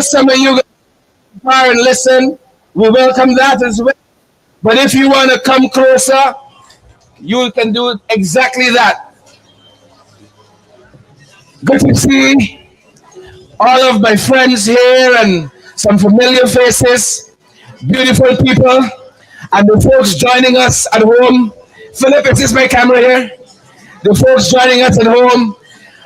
Some of you are and listen. We welcome that as well. But if you want to come closer, you can do exactly that. Good to see all of my friends here and some familiar faces, beautiful people, and the folks joining us at home. Philip, is this my camera here? The folks joining us at home,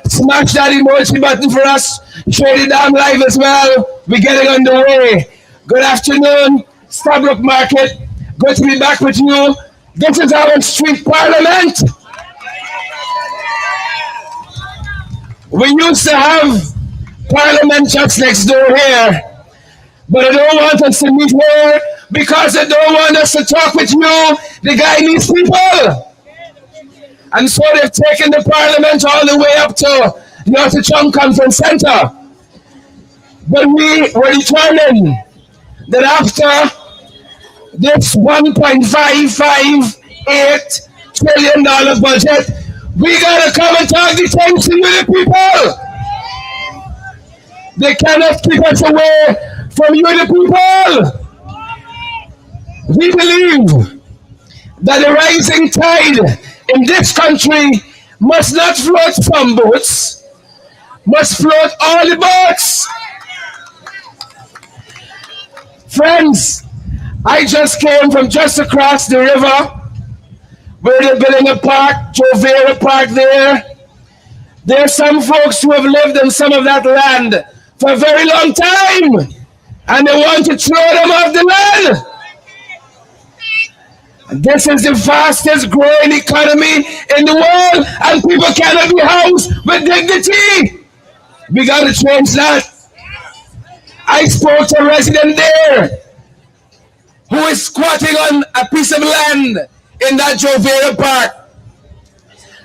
smash that emoji button for us. Share it down live as well. We're getting underway. Good afternoon, Stabrook Market. Good to be back with you. This is our street parliament. We used to have parliament just next door here, but I don't want us to meet here because I don't want us to talk with you. The guy needs people. And so they've taken the parliament all the way up to the Ottachong Conference Center. But we were determined that after this $1.558 trillion budget, we gotta come and talk the things to you, the people. They cannot keep us away from you, the people. We believe that the rising tide in this country must not float some boats, must float all the boats. Friends, I just came from just across the river where they're building a park, Jovera Park there. There are some folks who have lived in some of that land for a very long time, and they want to throw them off the land. This is the fastest growing economy in the world, and people cannot be housed with dignity. We got to change that. I spoke to a resident there who is squatting on a piece of land in that Jovera Park.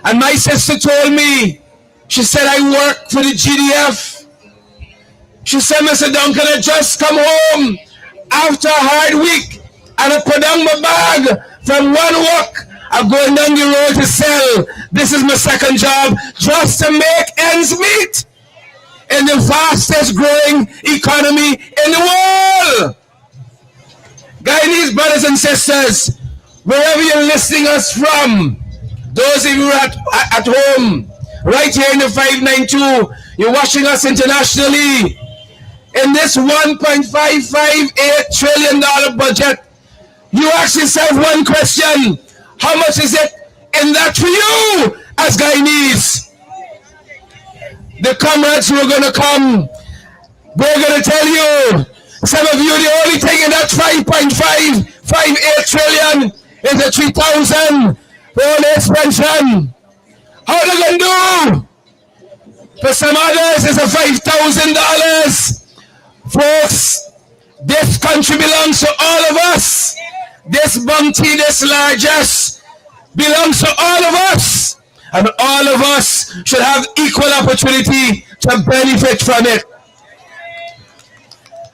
And my sister told me, she said, I work for the GDF. She said, Mr. Duncan, I just come home after a hard week and I put down my bag from one walk. I'm going down the road to sell. This is my second job just to make ends meet in the fastest growing economy in the world. Guyanese brothers and sisters, wherever you're listening us from, those of you at home, right here in the 592, you're watching us internationally. In this $1.558 trillion budget, you ask yourself one question: how much is it in that for you as Guyanese? The comrades who are going to come, they're going to tell you, some of you, the only thing in that 5.558 trillion is the 3,000 for all age pension. How are they going to do? For some others, it's a $5,000. Folks, this country belongs to all of us. This bounty, this largesse, belongs to all of us. And all of us should have equal opportunity to benefit from it.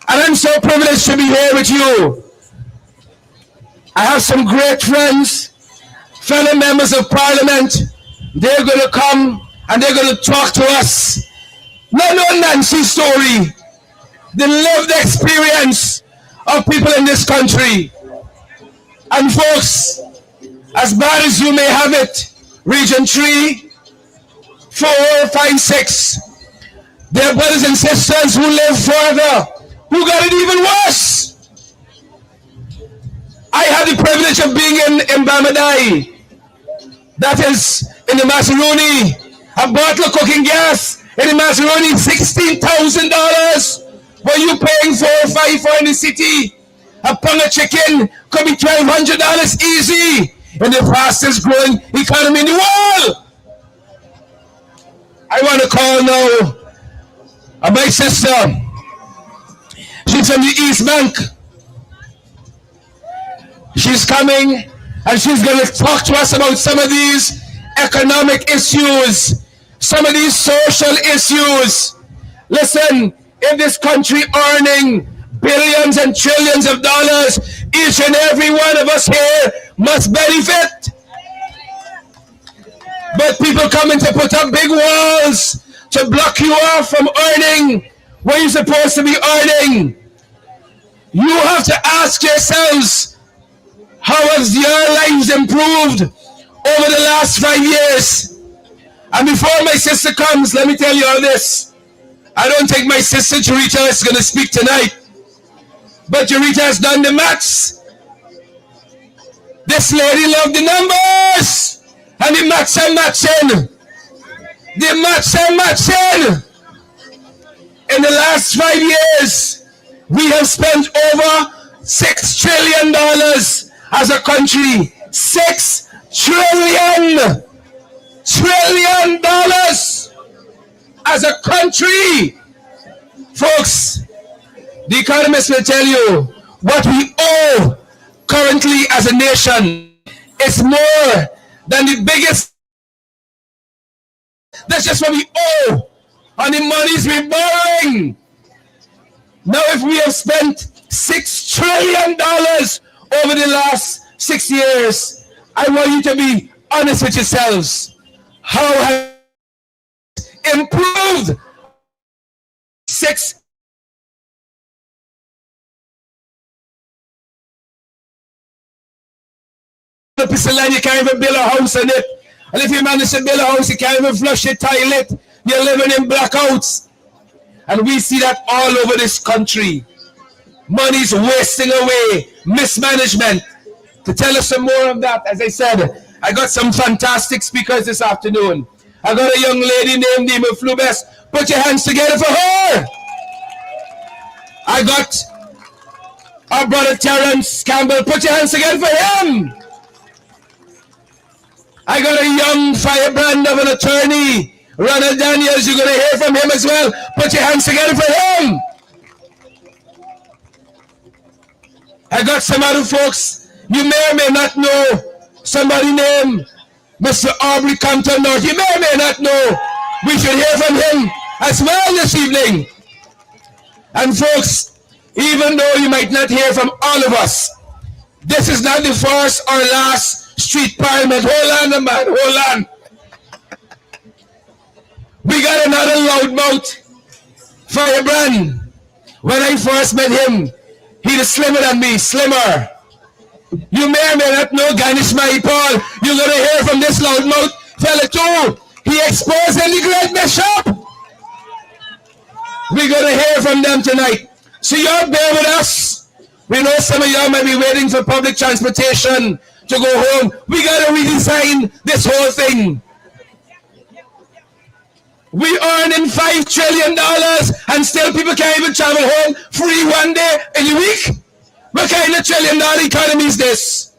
And I'm so privileged to be here with you. I have some great friends, fellow members of parliament. They're going to come and they're going to talk to us. Not no Nancy story, the lived experience of people in this country. And folks, as bad as you may have it, Region 3, 4, 5, 6, there are brothers and sisters who live further, who got it even worse. I had the privilege of being in Bamadai, that is in the Macaroni. A bottle of cooking gas in the Macaroni, $16,000. What you paying 4 or 5 for in the city? A pound of chicken could be $1,200 easy in the fastest growing economy in the world. I want to call now my sister. She's from the East Bank. She's coming and she's going to talk to us about some of these economic issues, some of these social issues. Listen, in this country earning billions and trillions of dollars, each and every one of us here must benefit. But people coming to put up big walls to block you off from earning what you're supposed to be earning. You have to ask yourselves, how has your lives improved over the last 5 years? And before my sister comes, let me tell you all this. I don't think my sister Charita is going to speak tonight. But Charita has done the maths. This lady loved the numbers. And the maths are matching. The maths are matching. In the last 5 years, we have spent over $6 trillion as a country. $6 trillion as a country. Folks, the economists will tell you what we owe currently as a nation is more than the biggest. That's just what we owe on the monies we're borrowing. Now, if we have spent $6 trillion over the last 6 years, I want you to be honest with yourselves. How has it improved? 6 piece of land, you can't even build a house on it. And if you manage to build a house, you can't even flush your toilet. You're living in blackouts. And we see that all over this country. Money's wasting away. Mismanagement. To tell us some more of that, as I said, I got some fantastic speakers this afternoon. I got a young lady named Nima Flubes. Put your hands together for her. I got our brother Terrence Campbell. Put your hands together for him. I got a young firebrand of an attorney, Ronald Daniels. You're going to hear from him as well. Put your hands together for him. I got some other folks. You may or may not know somebody named Mr. Aubrey Compton North. You may or may not know. We should hear from him as well this evening. And folks, even though you might not hear from all of us, this is not the first or last street parliament. Hold on, man. Hold on. We got another loudmouth firebrand. When I first met him, he was slimmer than me. Slimmer. You may or may not know Ganesh Mahipal. You're going to hear from this loudmouth fella too. He exposed the great bishop. We're going to hear from them tonight. So y'all bear with us. We know some of y'all might be waiting for public transportation to go home. We got to redesign this whole thing. We earning $5 trillion and still people can't even travel home free one day in a week. What kind of $1 trillion economy is this?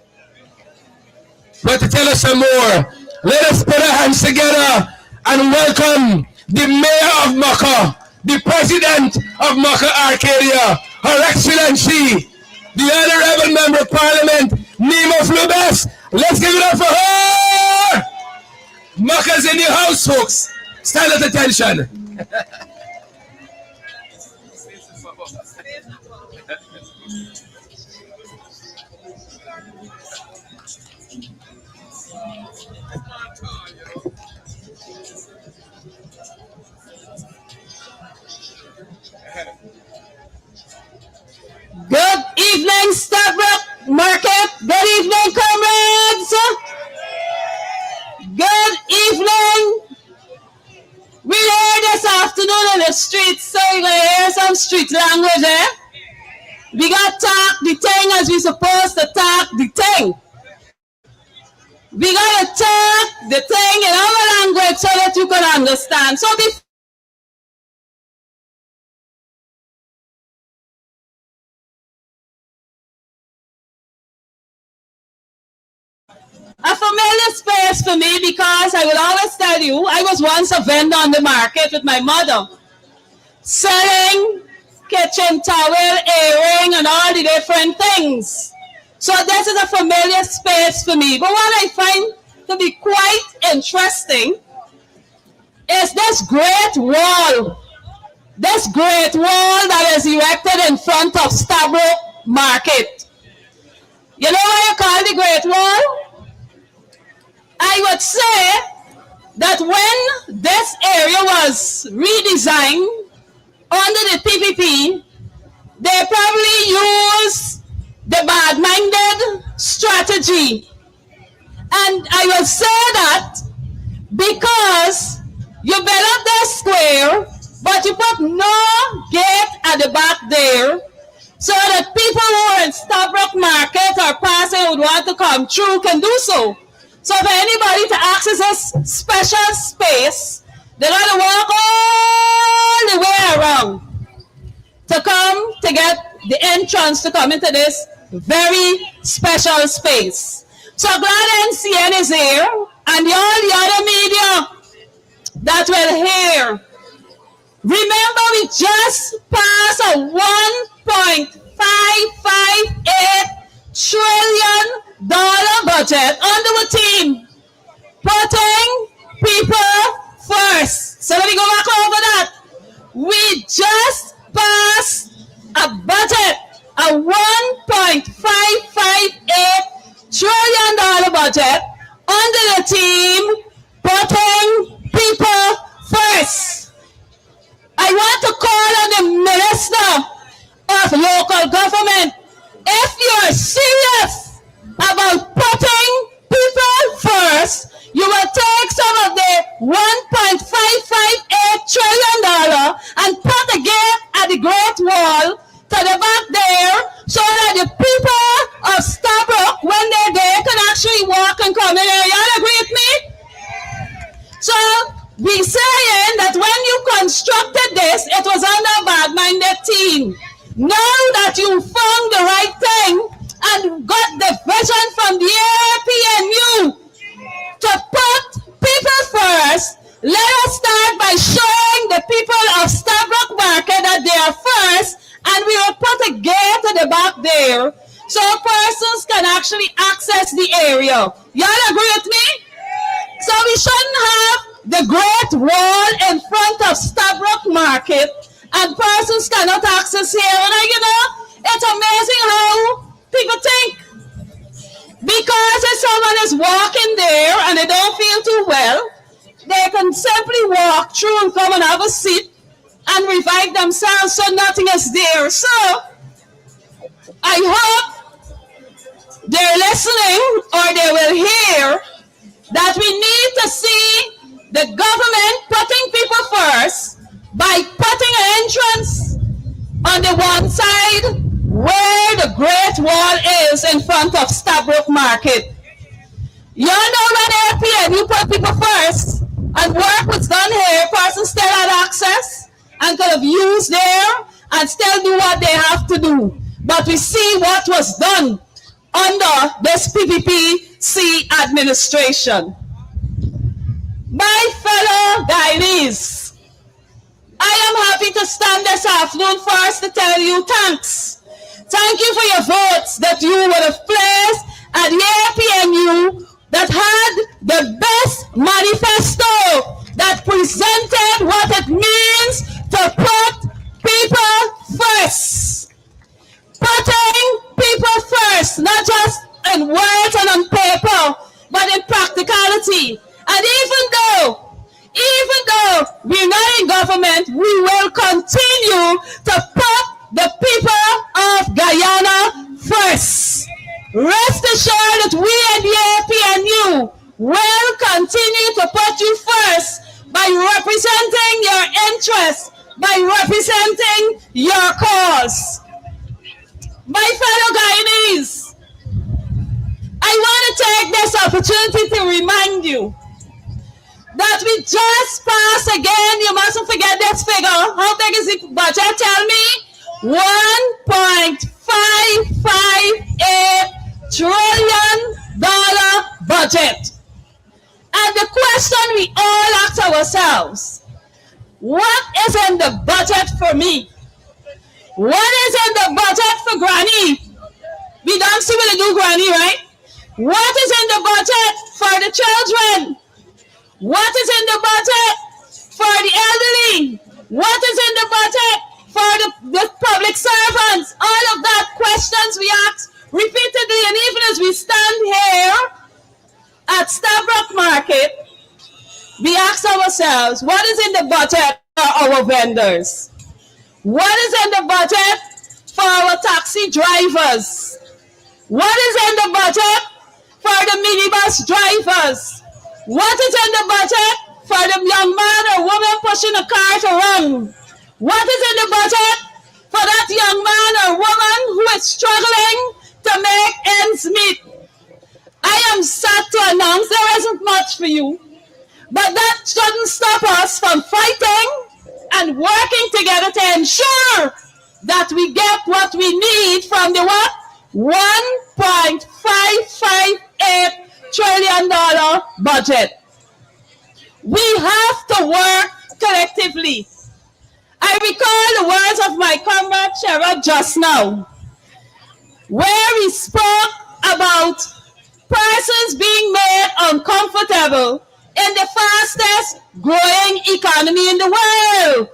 But to tell us some more, let us put our hands together and welcome the mayor of Mocha, the president of Mocha Arcadia, Her Excellency, the Honorable Member of Parliament, Nima Flubes. Let's give it up for her! Mocha's in the house, folks. Stand at attention. Good evening, Stockbrook Market. Good evening, comrades. Good evening. We heard this afternoon in the streets, so you're going to hear some street language, eh? We got to talk the thing as we supposed to talk the thing. We got to talk the thing in our language so that you can understand. So a familiar space for me because I will always tell you, I was once a vendor on the market with my mother, selling kitchen towel, airing, and all the different things. So this is a familiar space for me. But what I find to be quite interesting is this great wall. This great wall that is erected in front of Stockbrook Market. You know what you call the Great Wall? I would say that when this area was redesigned under the PPP, they probably use the bad-minded strategy. And I will say that because you build up the square, but you put no gate at the back there, so that people who are in Stabroek Market or passing would want to come through can do so. So for anybody to access this special space, they got to walk all the way around to come to get the entrance to come into this very special space. So glad NCN is here, and all the other media that will hear. Remember, we just passed a $1.558 trillion budget under the team, putting people first. So let me go back over that. We just passed a budget, a $1.558 trillion budget under the team, putting people first. I want to call on the Minister of Local Government. If you are serious about putting people first, you will take some of the $1.558 trillion and put a gate at the Great Wall to the back there so that the people of Stabroek, when they're there, can actually walk and come in here. Y'all agree with me? So, we saying that when you constructed this, it was under a bad-minded team. Now that you found the right thing and got the vision from the APNU to put people first, let us start by showing the people of Stabroek Market that they are first, and we will put a gate at the back there so persons can actually access the area. Y'all agree with me? So we shouldn't have the Great Wall in front of Stabroek Market and persons cannot access here. And it's amazing how people think. Because if someone is walking there and they don't feel too well, they can simply walk through and come and have a seat and revive themselves so nothing is there. So I hope they're listening or they will hear that we need to see the government putting people first by putting an entrance on the one side where the Great Wall is in front of Stabroek Market. You know when APN, you put people first and work was done here, persons still had access and could have used there and still do what they have to do. But we see what was done under this PPPC administration. My fellow Guyanese, I am happy to stand this afternoon first to tell you thanks. Thank you for your votes that you would have placed at the APNU that had the best manifesto that presented what it means to put people first. Putting people first, not just in words and on paper, but in practicality. And even though we're not in government, we will continue to put the people of Guyana first. Rest assured that we at the APNU will continue to put you first by representing your interests, by representing your cause. My fellow Guyanese, I want to take this opportunity to remind you that we just passed again, you mustn't forget this figure. How big is the budget? Tell me. $1.558 trillion budget. And the question we all ask ourselves, what is in the budget for me? What is in the budget for Granny? We don't see what they do, Granny, right? What is in the budget for the children? What is in the budget for the elderly? What is in the budget for the public servants? All of that questions we ask repeatedly, and even as we stand here at Stabroek Market, we ask ourselves, what is in the budget for our vendors? What is in the budget for our taxi drivers? What is in the budget for the minibus drivers? What is in the budget for the young man or woman pushing a car to run? What is in the budget for that young man or woman who is struggling to make ends meet? I am sad to announce there isn't much for you, but that shouldn't stop us from fighting and working together to ensure that we get what we need from the what? $1.558 trillion budget. We have to work collectively. I recall the words of my comrade Sherrod just now, where he spoke about persons being made uncomfortable in the fastest growing economy in the world.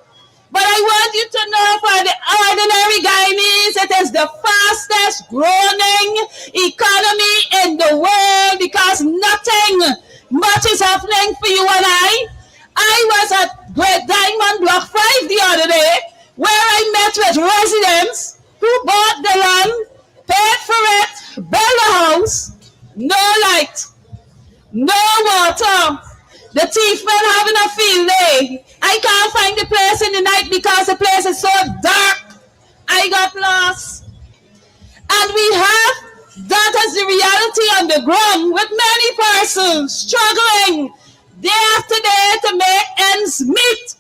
But I want you to know, for the ordinary Guyanese, it is the fastest growing economy in the world because nothing much is happening for you and I. I was at Great Diamond Block 5 the other day, where I met with residents who bought the land, paid for it, built a house, no light, no water. The thief men having a field day. I can't find the place in the night because the place is so dark. I got lost. And we have that as the reality on the ground, with many persons struggling day after day to make ends meet,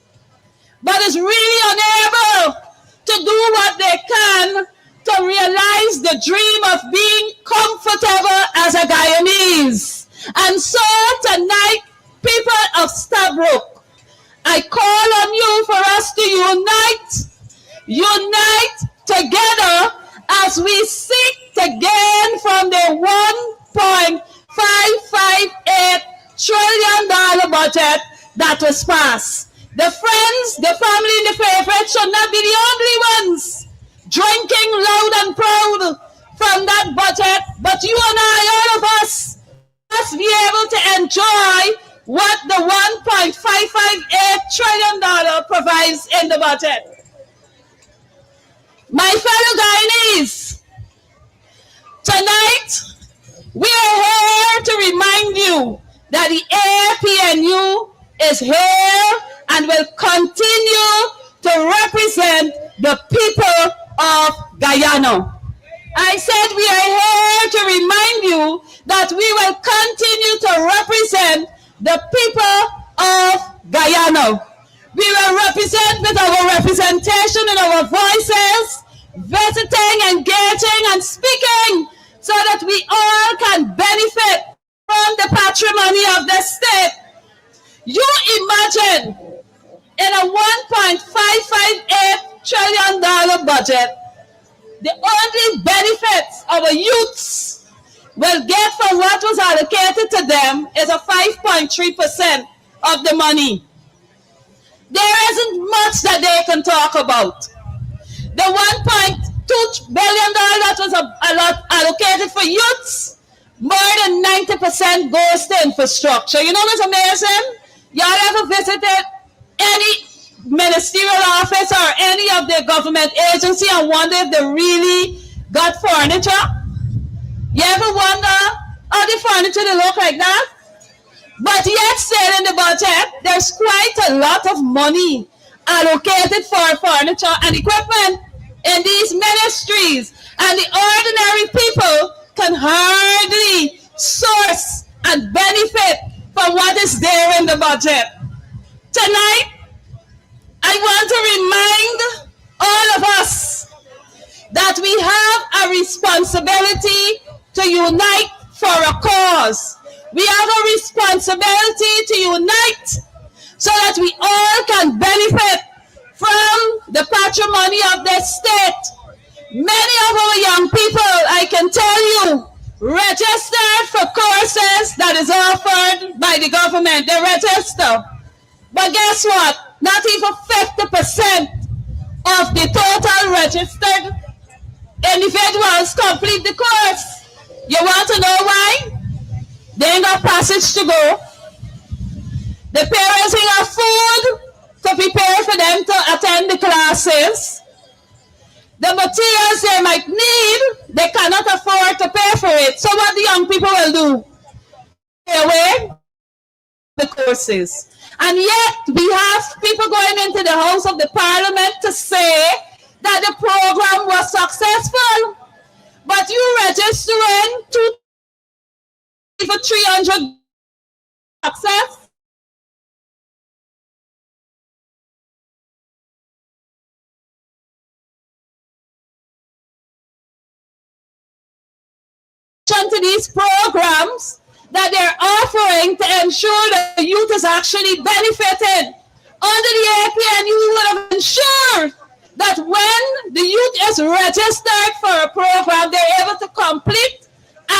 but is really unable to do what they can to realize the dream of being comfortable as a Guyanese. And so tonight, people of Stabroek, I call on you for us to unite together as we seek to gain from the $1.558 trillion budget that was passed. The friends, the family, and the favorites should not be the only ones drinking loud and proud from that budget, but you and I, all of us, must be able to enjoy what the $1.558 trillion provides in the budget. My fellow Guyanese, tonight we are here to remind you that the APNU is here and will continue to represent the people of Guyana. I said we are here to remind you that we will continue to represent the people of Guyana. We will represent with our representation and our voices, visiting, engaging, and speaking so that we all can benefit from the patrimony of the state. You imagine in a $1.558 trillion budget, the only benefits our youths will get from what was allocated to them is a 5.3% of the money. There isn't much that they can talk about. The $1.2 billion that was allocated for youths, more than 90% goes to infrastructure. You know what's amazing? Y'all ever visited any ministerial office or any of the government agency and wonder if they really got furniture? You ever wonder how the furniture they look like that? But yet still in the budget, there's quite a lot of money allocated for furniture and equipment in these ministries, and the ordinary people can hardly source and benefit from what is there in the budget. Tonight, I want to remind all of us that we have a responsibility to unite for a cause. We have a responsibility to unite so that we all can benefit from the patrimony of the state. Many of our young people, I can tell you, registered for courses that is offered by the government. They register. But guess what? Not even 50% of the total registered individuals complete the course. You want to know why? They ain't got passage to go. The parents ain't got food to to prepare for them to attend the classes. The materials they might need, they cannot afford to pay for it. So what the young people will do? Stay away the courses. And yet we have people going into the House of the Parliament to say that the program was successful. But you registering for 300 access? To these programs that they're offering to ensure that the youth is actually benefited. Under the APN, you would have ensured that when the youth is registered for a program, they're able to complete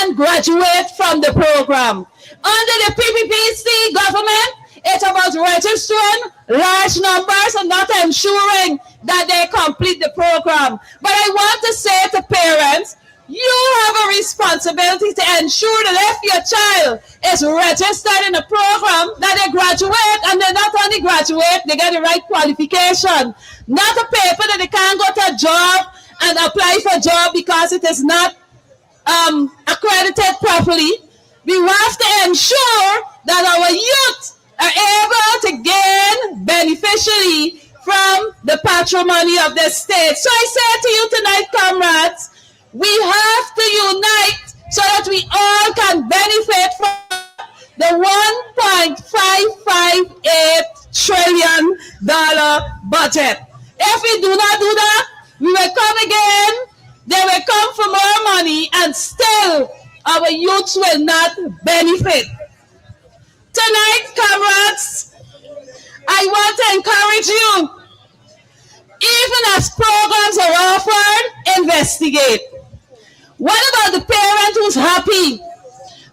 and graduate from the program. Under the PPPC government, it's about registering large numbers and not ensuring that they complete the program. But I want to say to parents, you have a responsibility to ensure that if your child is registered in a program, that they graduate, and they not only graduate, they get the right qualification. Not a paper that they can't go to a job and apply for a job because it is not accredited properly. We have to ensure that our youth are able to gain beneficially from the patrimony of the state. So I say to you tonight, comrades, we have to unite so that we all can benefit from the $1.558 trillion budget. If we do not do that, we will come again, they will come for more money, and still our youths will not benefit. Tonight, comrades, I want to encourage you, even as programs are offered, investigate. What about the parent who's happy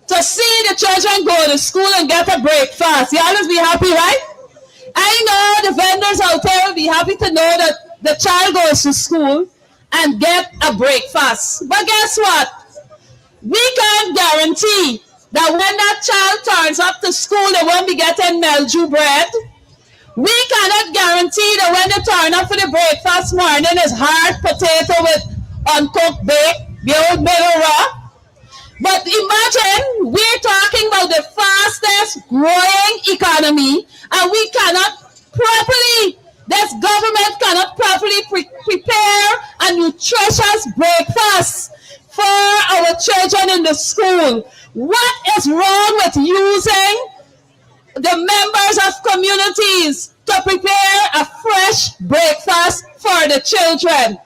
to see the children go to school and get a breakfast? You always be happy, right? I know the vendors out there will be happy to know that the child goes to school and get a breakfast. But guess what? We can't guarantee that when that child turns up to school, they won't be getting mildew bread. We cannot guarantee that when they turn up for the breakfast morning, it's hard potato with uncooked bake, the old middle raw. But imagine we're talking about the fastest growing economy, and we cannot properly, this government cannot properly prepare a nutritious breakfast for our children in the school. What is wrong with using the members of communities to prepare a fresh breakfast for the children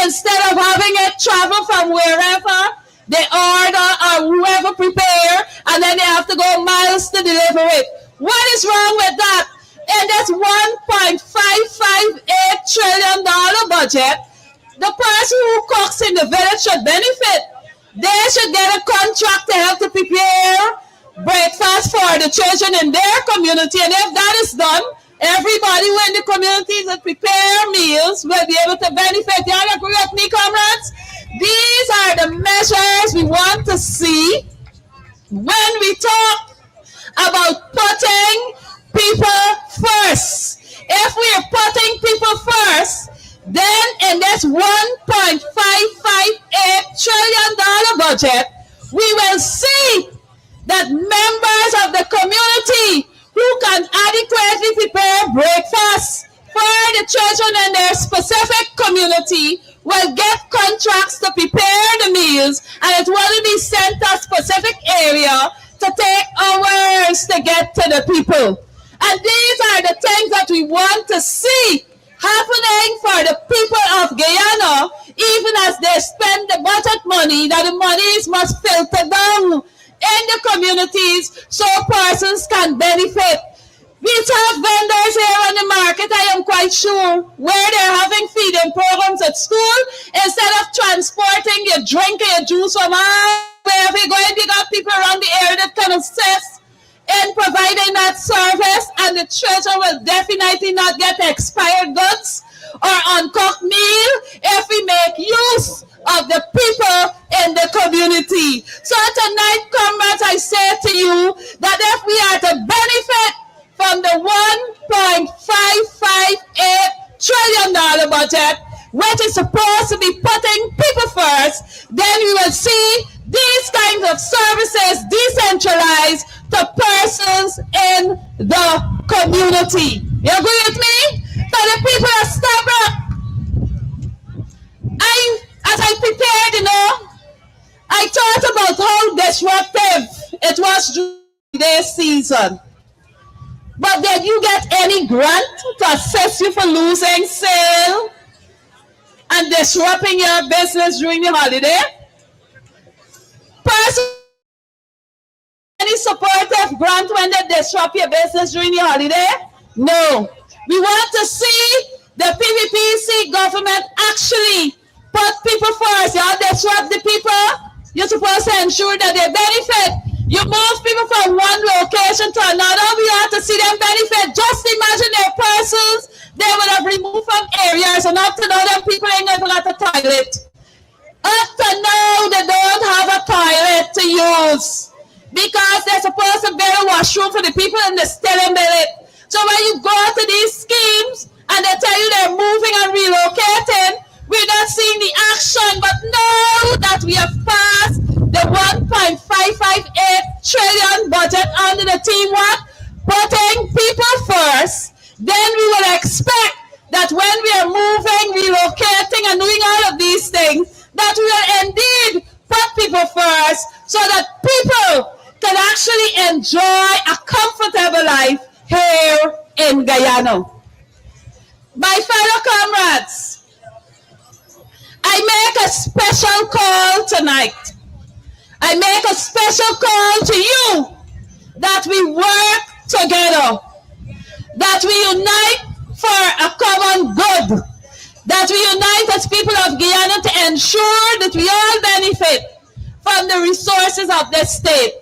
instead of having it travel from wherever they order or whoever prepare, and then they have to go miles to deliver it? What is wrong with that? In this $1.558 trillion budget, the person who cooks in the village should benefit. They should get a contract to help to prepare breakfast for the children in their community, and if that is done, everybody in the communities that prepare meals will be able to benefit. You all agree with me, comrades? These are the measures we want to see when we talk about putting people first. If we are putting people first, then in this $1.558 trillion budget, we will see that members of the community who can adequately prepare breakfast for the children in their specific community will get contracts to prepare the meals, and it will be sent to a specific area to take hours to get to the people. And these are the things that we want to see happening for the people of Guyana, even as they spend the budget money, that the monies must filter down in the communities so persons can benefit. We have vendors here on the market, I am quite sure, where they're having feeding programs at school. Instead of transporting your drink and your juice from wherever you're going, they got people around the area that can assist in providing that service, and the children will definitely not get expired goods or uncooked meal if we make use of the people in the community. So tonight, comrades, I say to you that if we are to benefit from the $1.558 trillion budget, which is supposed to be putting people first, then we will see these kinds of services decentralized to persons in the community. You agree with me? So the people are stubborn. As I prepared, I thought about how disruptive it was during this season. But did you get any grant to assist you for losing sale and disrupting your business during the holiday? Any supportive grant when they disrupt your business during the holiday? No. We want to see the PVPC government actually put people first. You disrupt the people. You're supposed to ensure that they benefit. You move people from one location to another. We have to see them benefit. Just imagine their persons they would have removed from areas, and up to now, them people ain't never got a toilet. Up to now, they don't have a toilet to use because they're supposed to build a washroom for the people and they still in it. So when you go to these schemes and they tell you they're moving and relocating, we're not seeing the action. But now that we have passed the $1.558 trillion budget under the teamwork, putting people first, then we will expect that when we are moving, relocating, and doing all of these things, that we will indeed put people first so that people can actually enjoy a comfortable life here in Guyana. My fellow comrades, I make a special call tonight. I make a special call to you that we work together, that we unite for a common good, that we unite as people of Guyana to ensure that we all benefit from the resources of this state.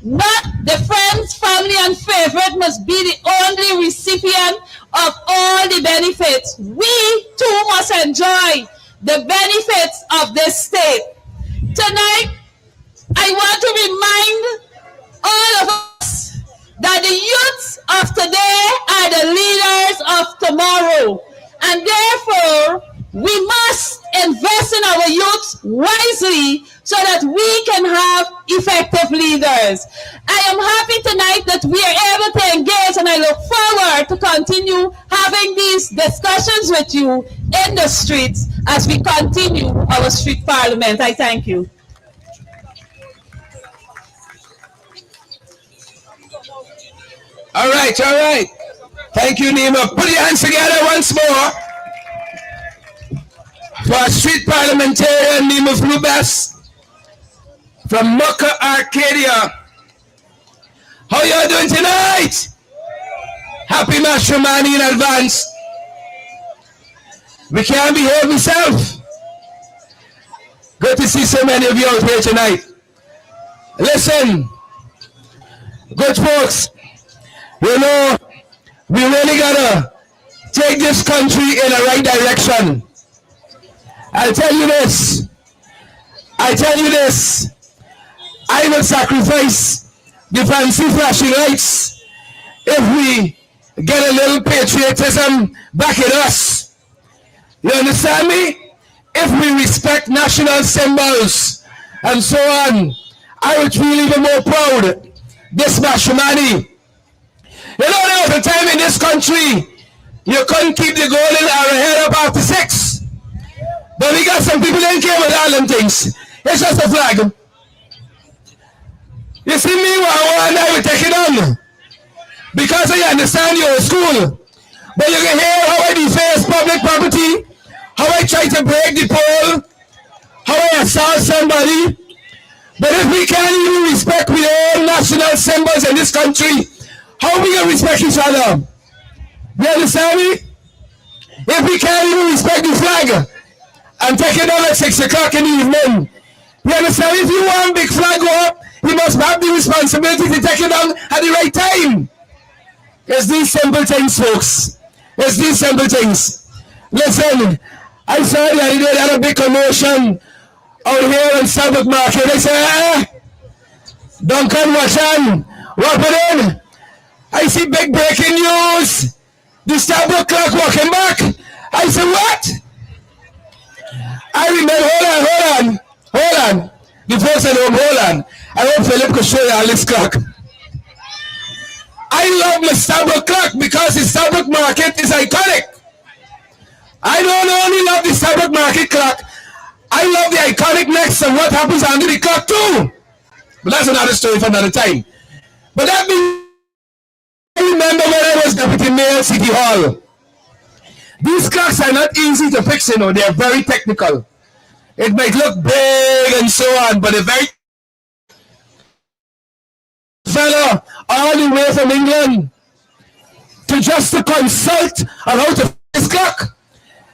Not the friends, family, and favorite must be the only recipient of all the benefits. We too must enjoy the benefits of this state. Tonight, I want to remind all of us that the youths of today are the leaders of tomorrow. And therefore, we must invest in our youth wisely so that we can have effective leaders. I am happy tonight that we are able to engage, and I look forward to continue having these discussions with you in the streets as we continue our street parliament. I thank you. All right, all right. Thank you, Nima. Put your hands together once more for our street parliamentarian, Nima Flubas, from Mucka, Arcadia. How y'all doing tonight? Happy matrimony in advance. We can't behave myself. Good to see so many of you out here tonight. Listen, good folks, you know, we really gotta take this country in the right direction. I'll tell you this. I will sacrifice the fancy flashing lights if we get a little patriotism back in us. You understand me? If we respect national symbols and so on, I would feel even more proud. This matrimony. You know, there was a time in this country you couldn't keep the golden arrow head up after 6. But we got some people that don't care about all them things. It's just a flag. You see me, I will take it on. Because I understand you're in school. But you can hear how I deface public property, how I try to break the pole, how I assault somebody. But if we can't even respect our own national symbols in this country, how are we going to respect each other? You understand me? If we can't even respect the flag and take it down at 6 o'clock in the evening, you understand? If you want big flag go up, you must have the responsibility to take it down at the right time. It's these simple things, folks. It's these simple things. Listen, I saw the other day they had a big commotion out here in Southwark Market. They said, don't come watch on. What put in? I see big breaking news. The Starbucks clock walking back. I said, what? I remember, hold on. The folks at home, hold on. I hope Philip could show you all this clock. I love my Starbucks clock because the Starbucks market is iconic. I don't only love the Starbucks market clock, I love the iconicness of what happens under the clock too. But that's another story for another time. But that means I remember when I was deputy mayor City Hall. These clocks are not easy to fix, you know, they're very technical. It might look big and so on, but a very fellow all the way from England to just to consult on how to fix this clock.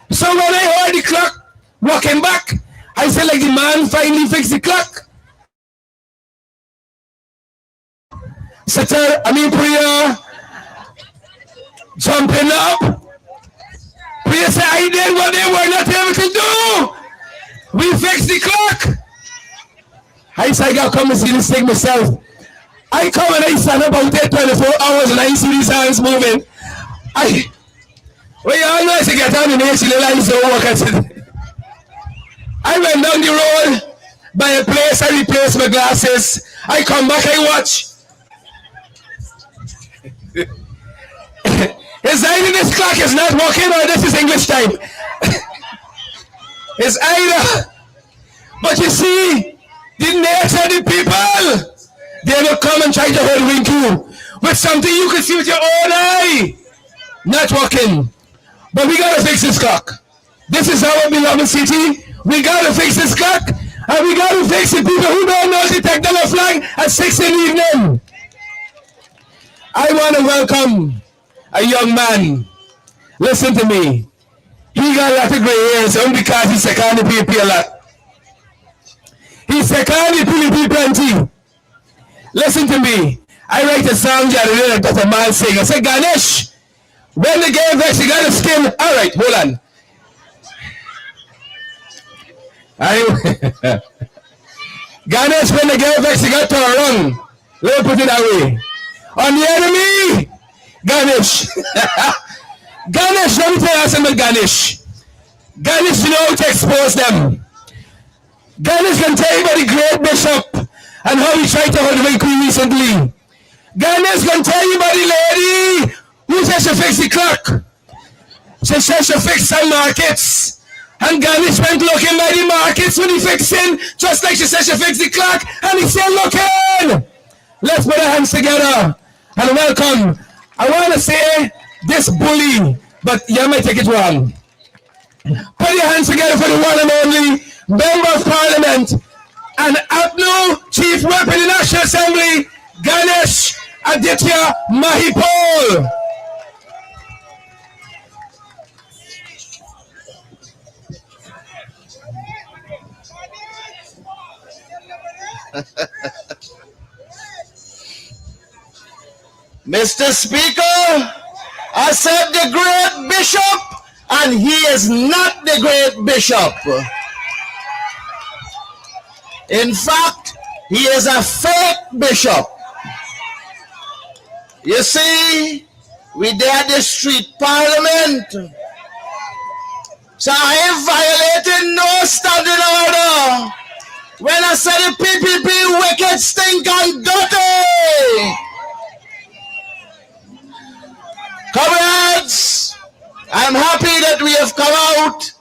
So when I heard the clock walking back, I said, like, the man finally fixed the clock. Sitter, Priya, jumping up. Priya said, I did what they were not able to do. We fixed the clock. I said, I got to come and see this thing myself. I come and I stand about there 24 hours and I see these hands moving. Well, you all know as you get on the nation, the lines don't work. I went down the road by a place, I replaced my glasses. I come back, I watch. It's either this clock is not working or this is English time. It's either. But you see, the nature of the people, they will come and try to hoodwink you with something you can see with your own eye. Not working. But we gotta fix this clock. This is our beloved city. We gotta fix this clock. And we gotta fix the people who don't know the technical flag at 6 in the evening. I want to welcome a young man. Listen to me. He got a lot of gray hairs only because he's second PPP a lot. He's second PPP plenty. Listen to me. I write a song the other day that a man sing. I said, Ganesh, when the game vex, you got a skin. All right, hold on. Ganesh, when the game vex, you got to run. Let me put it that way. On the enemy, Ganesh. Ganesh, let me tell you something about Ganesh. Ganesh, you know how to expose them. Ganesh can tell you about the great bishop and how he tried to hoodwink me recently. Ganesh can tell you about the lady who said she fix the clock. She said she fix some markets. And Ganesh went looking by the markets when he fixing, just like she said she fixed the clock, and he's still looking. Let's put our hands together and welcome. I want to say this bully, but you might take it wrong. Put your hands together for the one and only Member of Parliament and APNU Chief Whip in the National Assembly, Ganesh Aditya Mahipol. Mr. Speaker, I said the great bishop, and he is not the great bishop. In fact, he is a fake bishop. You see, we did the street parliament. So I ain't violating no standing order. When I said the PPP wicked, stink and dirty. Comrades, I'm happy that we have come out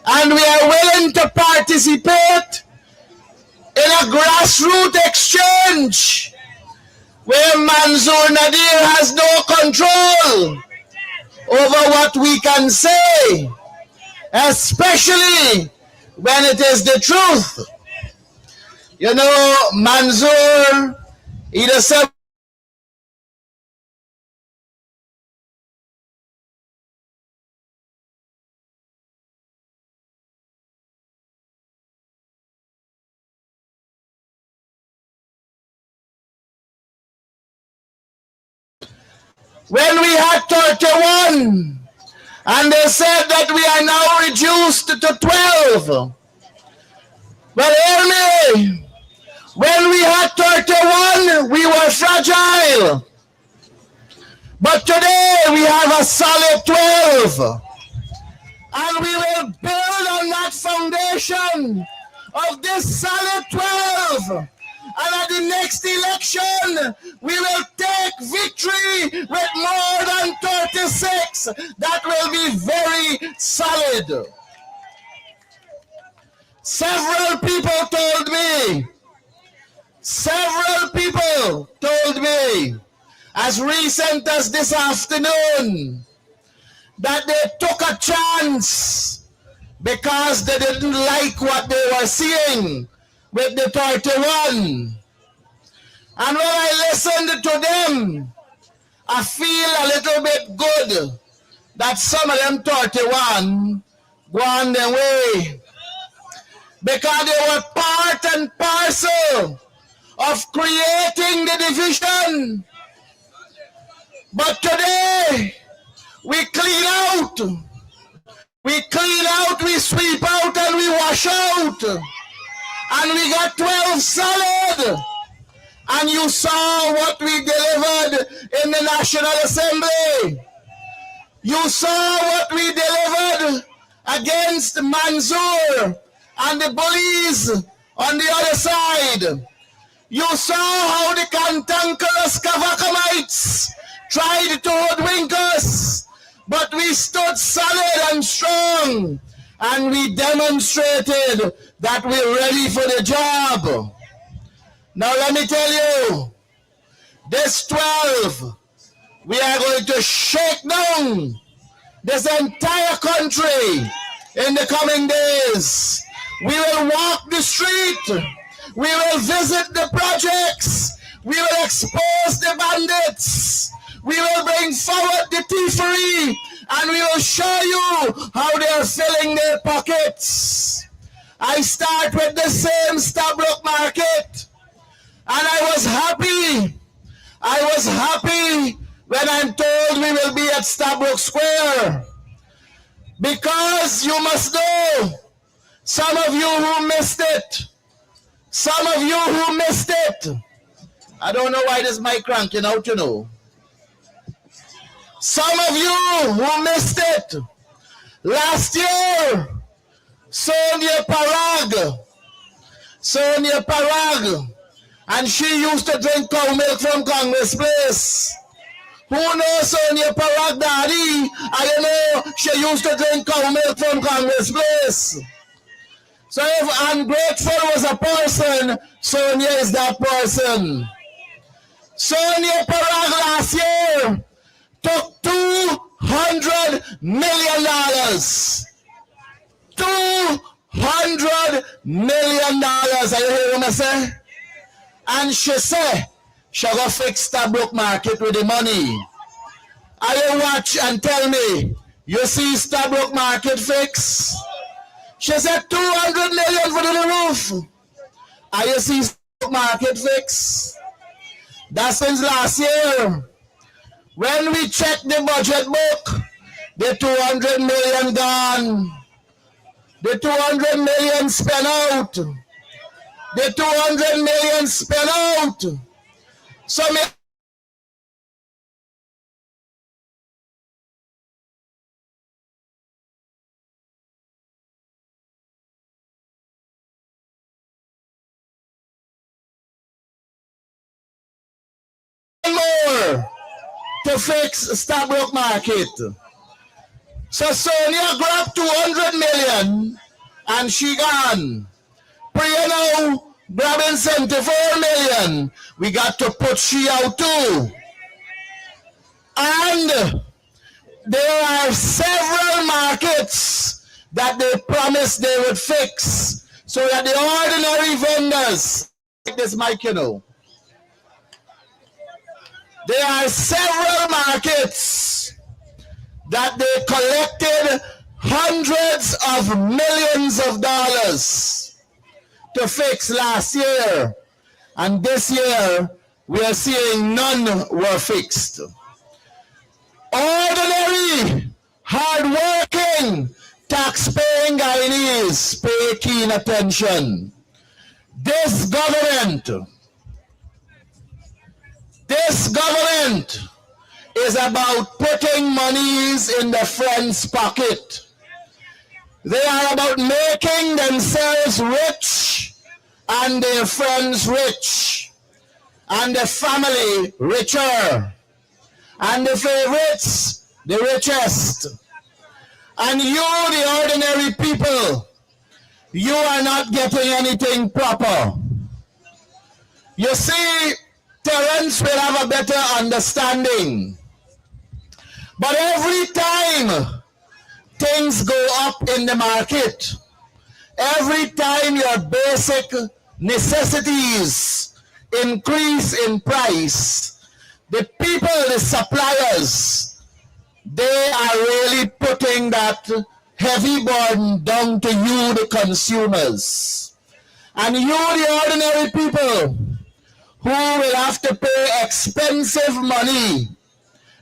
and we are willing to participate in a grassroots exchange where Manzoor Nadir has no control over what we can say, especially when it is the truth. You know, Manzoor, he doesn't. When we had 31, and they said that we are now reduced to 12. Well, hear me. When we had 31, we were fragile. But today we have a solid 12. And we will build on that foundation of this solid 12. And at the next election, we will take victory with more than 36. That will be very solid. Several people told me, as recent as this afternoon, that they took a chance because they didn't like what they were seeing with the 31. And when I listened to them, I feel a little bit good that some of them 31 go on their way, because they were part and parcel of creating the division. But today, we clean out, we sweep out, and we wash out. And we got 12 solid. And you saw what we delivered in the National Assembly. You saw what we delivered against Mansour and the bullies on the other side. You saw how the cantankerous Kavakamites tried to hoodwink us, but we stood solid and strong, and we demonstrated that we're ready for the job. Now let me tell you, this 12, we are going to shake down this entire country in the coming days. We will walk the street. We will visit the projects. We will expose the bandits. We will bring forward the thievery, and we will show you how they are filling their pockets. I start with the same Stabrook Market, and I was happy. I was happy when I'm told we will be at Stabrook Square, because you must know, some of you who missed it, I don't know why this mic cranking out, you know. Some of you who missed it, last year, Sonia Parag, and she used to drink cow milk from Congress Place. Who knows Sonia Parag, Daddy? I know she used to drink cow milk from Congress Place. So if ungrateful was a person, Sonia is that person. Sonia Parag last year took $200 million. $200 million. Are you hearing me say? And she said, she go fix Stabrook Market with the money. Are you watch and tell me, you see Stabrook Market fix? She said 200 million for the roof. Are you see Stabrook Market fix? That's since last year. When we check the budget book, the 200 million gone. The 200 million spent out. The 200 million spent out. So more to fix Stabrook Market. So Sonia grabbed 200 million and she gone. Priya now grabbing 74 million. We got to put she out too. And there are several markets that they promised they would fix so that the ordinary vendors, like this mic, you know, there are several markets that they collected hundreds of millions of dollars to fix last year. And this year, we are seeing none were fixed. Ordinary, hard-working, tax-paying Guyanese pay keen attention. This government is about putting monies in the friend's pocket. They are about making themselves rich and their friends rich and the family richer and the favorites the richest. And you, the ordinary people, you are not getting anything proper. You see, Terence will have a better understanding. But every time things go up in the market, every time your basic necessities increase in price, the people, the suppliers, they are really putting that heavy burden down to you, the consumers. And you, the ordinary people, who will have to pay expensive money,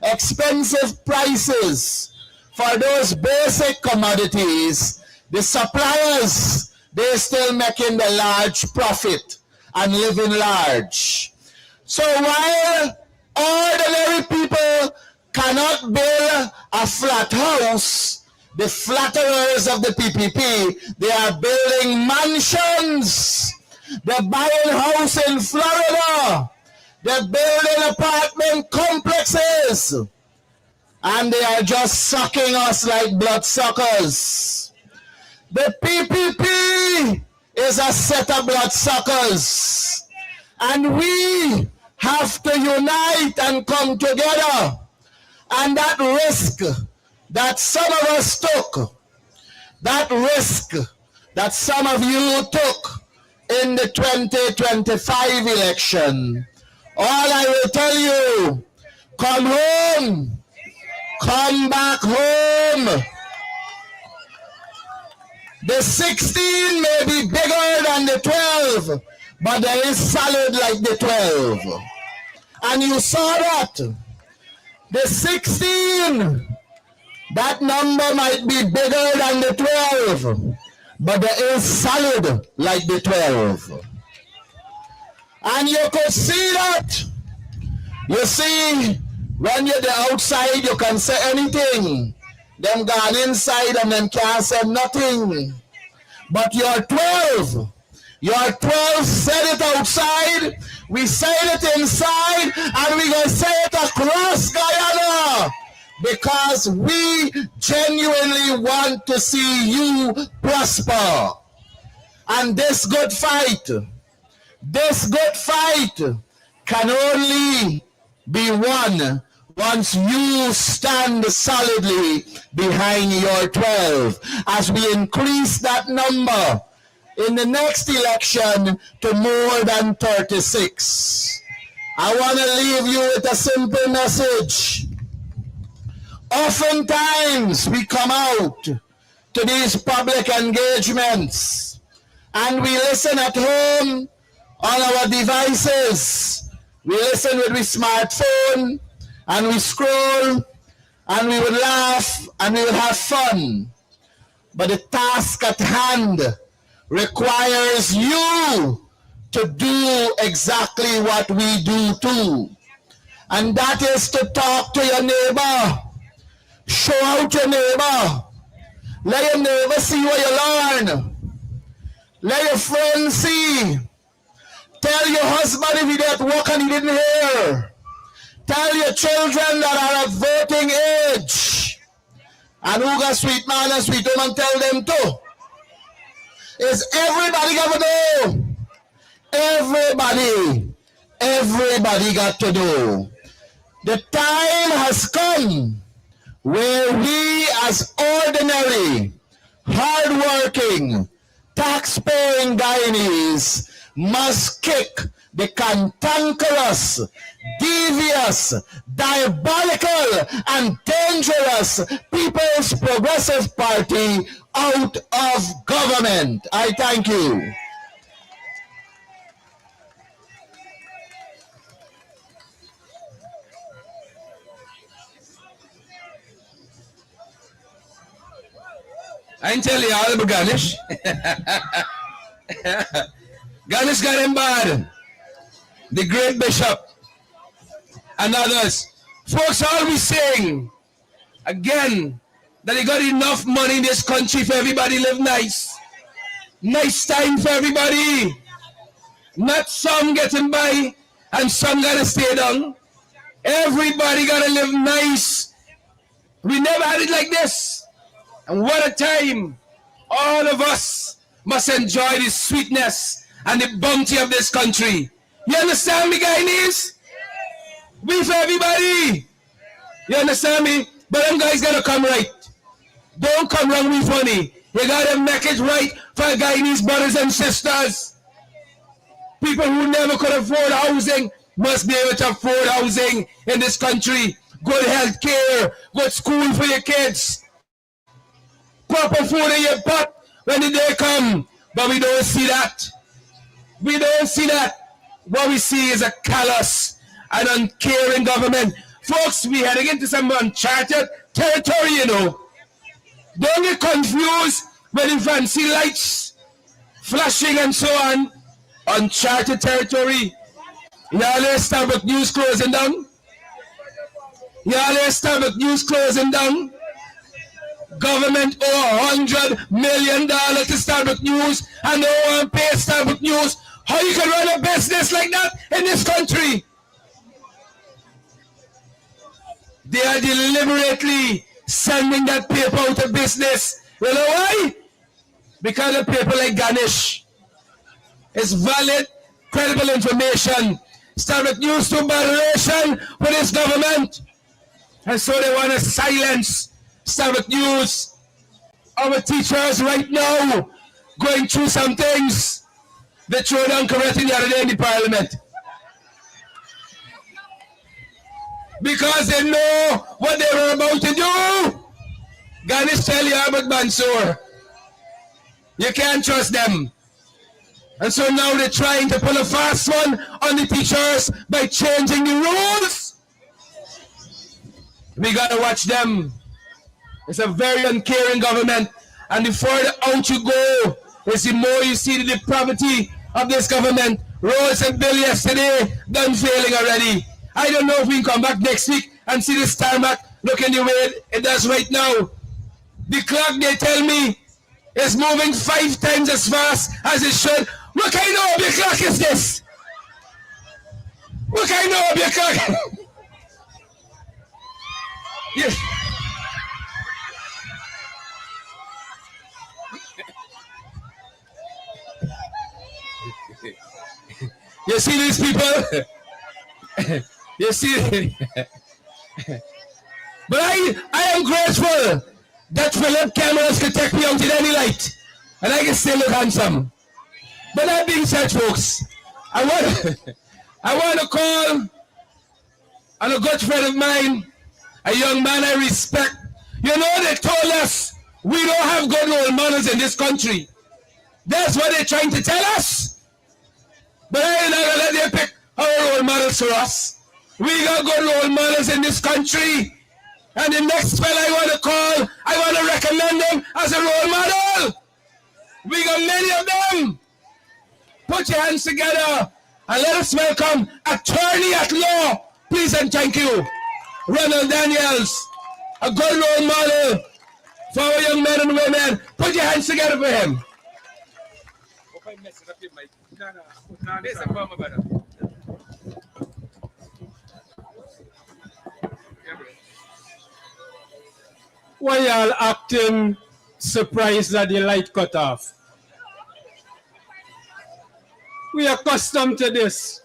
expensive prices for those basic commodities, the suppliers, they're still making the large profit and living large. So while ordinary people cannot build a flat house, the flatterers of the PPP, they are building mansions. They're buying house in Florida. They're building apartment complexes. And they are just sucking us like bloodsuckers. The PPP is a set of bloodsuckers. And we have to unite and come together. And that risk that some of us took, that risk that some of you took in the 2025 election, all I will tell you, come home, come back home. The 16 may be bigger than the 12, but they is solid like the 12. And you saw that. The 16, that number might be bigger than the 12, but they is solid like the 12. And you could see that. You see, when you're the outside, you can say anything. Them gone inside and them can't say nothing. But your 12 said it outside, we said it inside, and we gonna say it across Guyana. Because we genuinely want to see you prosper. And this good fight can only be won once you stand solidly behind your 12. As we increase that number in the next election to more than 36. I want to leave you with a simple message. Oftentimes we come out to these public engagements and we listen at home on our devices. We listen with our smartphone and we scroll and we would laugh and we would have fun. But the task at hand requires you to do exactly what we do too. And that is to talk to your neighbor. Show out your neighbor. Let your neighbor see what you learn. Let your friends see. Tell your husband if he did at work and he didn't hear. Tell your children that are at voting age. And who got sweet man and sweet woman, tell them too. Is everybody got to know? Everybody got to know. The time has come where we as ordinary, hardworking, tax-paying Guyanese must kick the cantankerous, devious, diabolical, and dangerous People's Progressive Party out of government. I thank you. I can tell you all about Ganesh. Ganesh Garembad, the great bishop, and others Folks are always saying, again, that they got enough money in this country for everybody to live nice. Nice time for everybody. Not some getting by and some gotta stay down. Everybody gotta live nice. We never had it like this. And what a time. All of us must enjoy the sweetness and the bounty of this country. You understand me, Guyanese? We for everybody. You understand me? But them guys gotta come right. Don't come wrong with funny. You gotta make it right for Guyanese brothers and sisters. People who never could afford housing must be able to afford housing in this country. Good health care, good school for your kids, proper food in your pot when the day come. But we don't see that. We don't see that. What we see is a callous and uncaring government. Folks, we heading into some uncharted territory, you know. Don't get confused with the fancy lights flashing and so on. Uncharted territory. Y'all hear Starbucks News closing down? Y'all hear Starbucks News closing down? Government owe $100 million to Starbucks News and they won't pay Starbucks News. How you can run a business like that in this country? They are deliberately sending that paper out of business. You know why? Because of people like Ganesh. It's valid, credible information. Starbucks News to moderation with this government. And so they want to silence Starbucks News. Our teachers right now going through some things. They threw down correctly the other day in the parliament. Because they know what they were about to do. Ganesh tell you about Mansour. You can't trust them. And so now they're trying to pull a fast one on the teachers by changing the rules. We gotta watch them. It's a very uncaring government. And the further out you go, is the more you see the depravity of this government. Roads and bill yesterday, done failing already. I don't know if we can come back next week and see this tarmac looking the way it does right now. The clock, they tell me, is moving 5 times as fast as it should. What kind of your clock is this? What kind of your clock? Yes. You see these people? You see? But I am grateful that Philip cameras can take me out in any light. And I can still look handsome. But that being said, folks, I want to call on a good friend of mine, a young man I respect. You know, they told us we don't have good role models in this country. That's what they're trying to tell us. But I ain't gonna let them pick our role models for us. We got good role models in this country. And the next fella I want to call, I want to recommend him as a role model. We got many of them. Put your hands together and let us welcome attorney at law. Please and thank you, Ronald Daniels, a good role model for our young men and women. Put your hands together for him. Why y'all acting surprised that the light cut off? We are accustomed to this.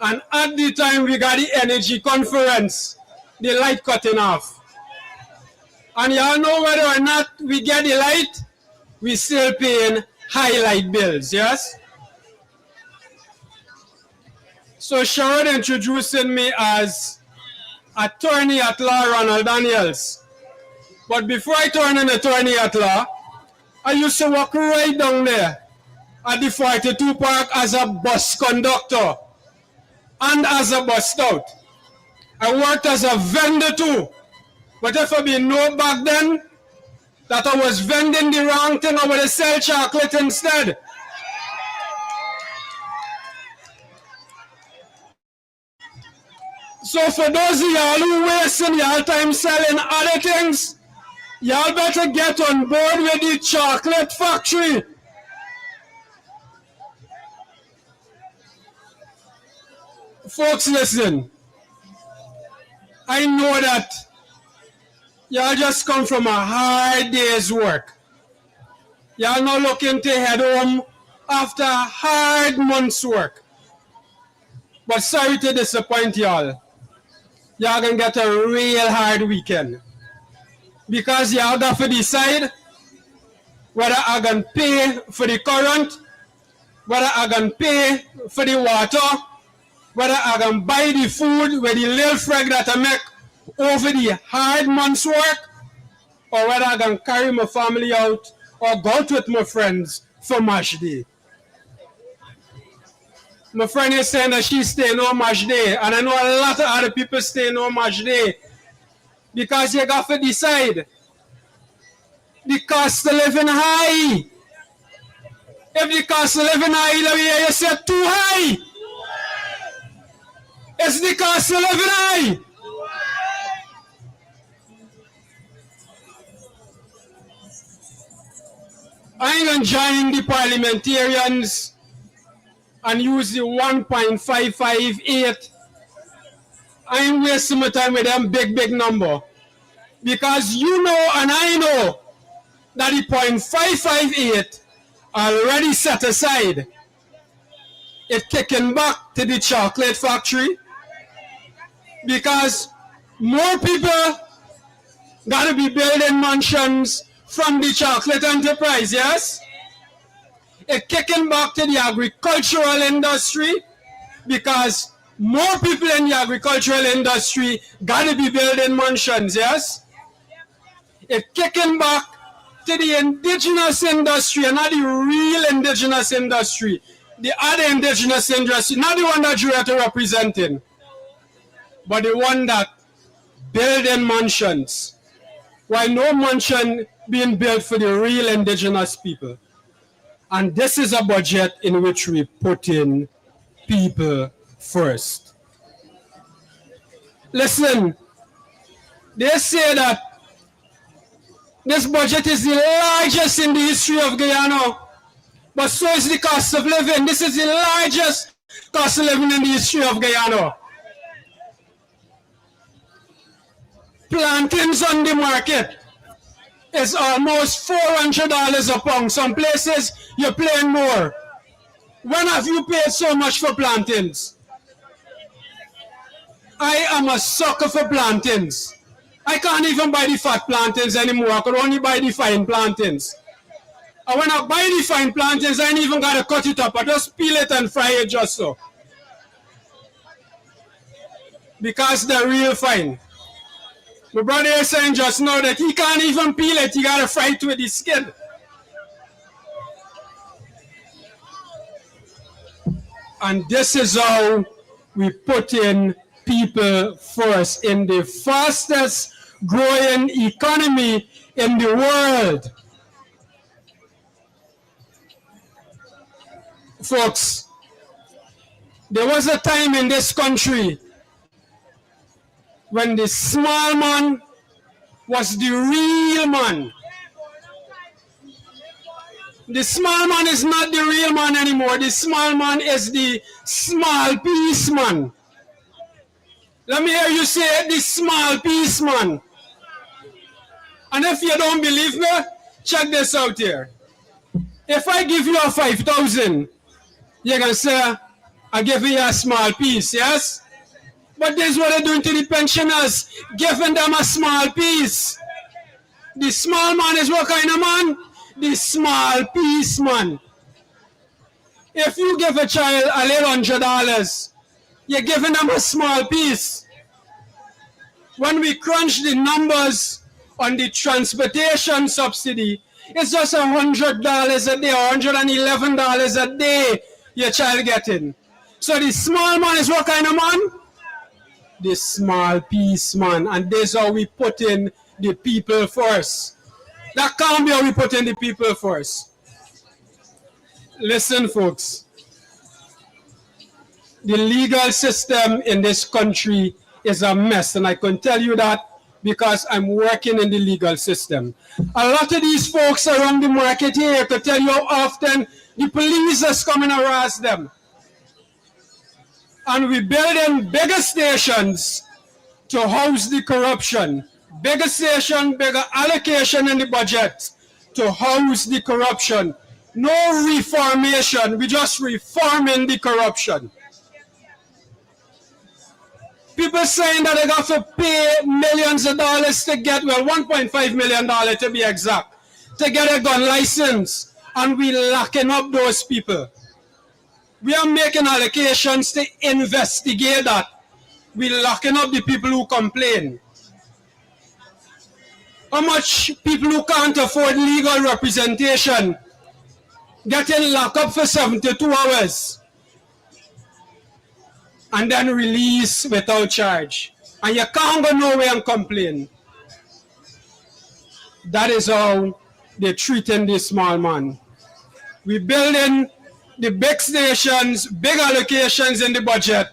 And at the time we got the energy conference, the light cutting off. And y'all know whether or not we get the light, we still paying high light bills, yes? So Sharon introducing me as attorney at law Ronald Daniels. But before I turn an attorney at law, I used to walk right down there at the 42 Park as a bus conductor and as a bus scout. I worked as a vendor too. But if I been know back then that I was vending the wrong thing, I would have sell chocolate instead. So for those of y'all who wasting y'all time selling other things, y'all better get on board with the chocolate factory. Folks, listen. I know that y'all just come from a hard day's work. Y'all not looking to head home after a hard month's work. But sorry to disappoint y'all. Y'all gonna get a real hard weekend. Because y'all got to decide whether I gonna pay for the current, whether I gonna pay for the water, whether I gonna buy the food with the little frag that I make over the hard month's work, or whether I gonna carry my family out or go out with my friends for Mash Day. My friend is saying that she's staying on Mash Day, and I know a lot of other people staying on Mash Day because you got to decide. The cost of living high. If the cost of living high, let me hear you say too high. It's the cost of living high. I ain't gonna join the parliamentarians and use the 1.558. I ain't wasting my time with them big number. Because you know and I know that the 0.558 already set aside. It kicking back to the chocolate factory because more people gotta be building mansions from the chocolate enterprise, yes? It kicking back to the agricultural industry because more people in the agricultural industry gotta be building mansions, yes? It kicking back to the indigenous industry, and not the real indigenous industry, the other indigenous industry, not the one that you are representing, but the one that building mansions. Why no mansion being built for the real indigenous people? And this is a budget in which we put in people first. Listen, they say that this budget is the largest in the history of Guyana, but so is the cost of living. This is the largest cost of living in the history of Guyana. Plantains on the market is almost $400 a pound. Some places you're paying more. When have you paid so much for plantains? I am a sucker for plantains. I can't even buy the fat plantains anymore. I could only buy the fine plantains. And when I buy the fine plantains, I ain't even got to cut it up. I just peel it and fry it just so. Because they're real fine. My brother is saying just now that he can't even peel it. He got to fry it with the skin. And this is how we put in people first in the fastest growing economy in the world. Folks, there was a time in this country when the small man was the real man. The small man is not the real man anymore. The small man is the small piece man. Let me hear you say it, the small piece man. And if you don't believe me, check this out here. If I give you a 5,000, you can say, I give you a small piece, yes? But this is what they're doing to the pensioners, giving them a small piece. The small man is what kind of man? The small piece man. If you give a child a little $100, you're giving them a small piece. When we crunch the numbers on the transportation subsidy, it's just $100 a day or $111 a day your child getting. So the small man is what kind of man? The small piece man. And this is how we put in the people first. That can't be how we put in the people first. Listen, folks. The legal system in this country is a mess, and I can tell you that because I'm working in the legal system. A lot of these folks around the market here could tell you how often the police is coming and harass them. And we building bigger stations to house the corruption. Bigger station, bigger allocation in the budget to house the corruption. No reformation, we just reforming the corruption. People saying that they got to pay millions of dollars to get, well, $1.5 million to be exact, to get a gun license. And we locking up those people. We are making allocations to investigate that. We locking up the people who complain. How much people who can't afford legal representation getting locked up for 72 hours and then released without charge. And you can't go nowhere and complain. That is how they're treating this small man. We're building the big stations, big allocations in the budget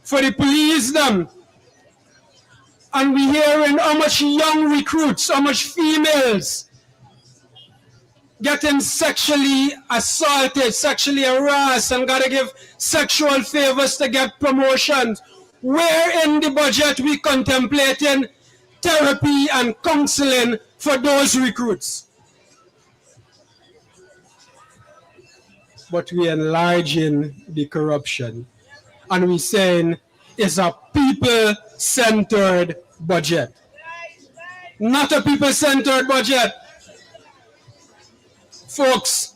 for the police them. And we're hearing how much young recruits, how much females getting sexually assaulted, sexually harassed, and gotta give sexual favors to get promotions. Where in the budget we contemplating therapy and counseling for those recruits? But we enlarging the corruption. And we saying it's a people-centered budget. Not a people-centered budget. Folks,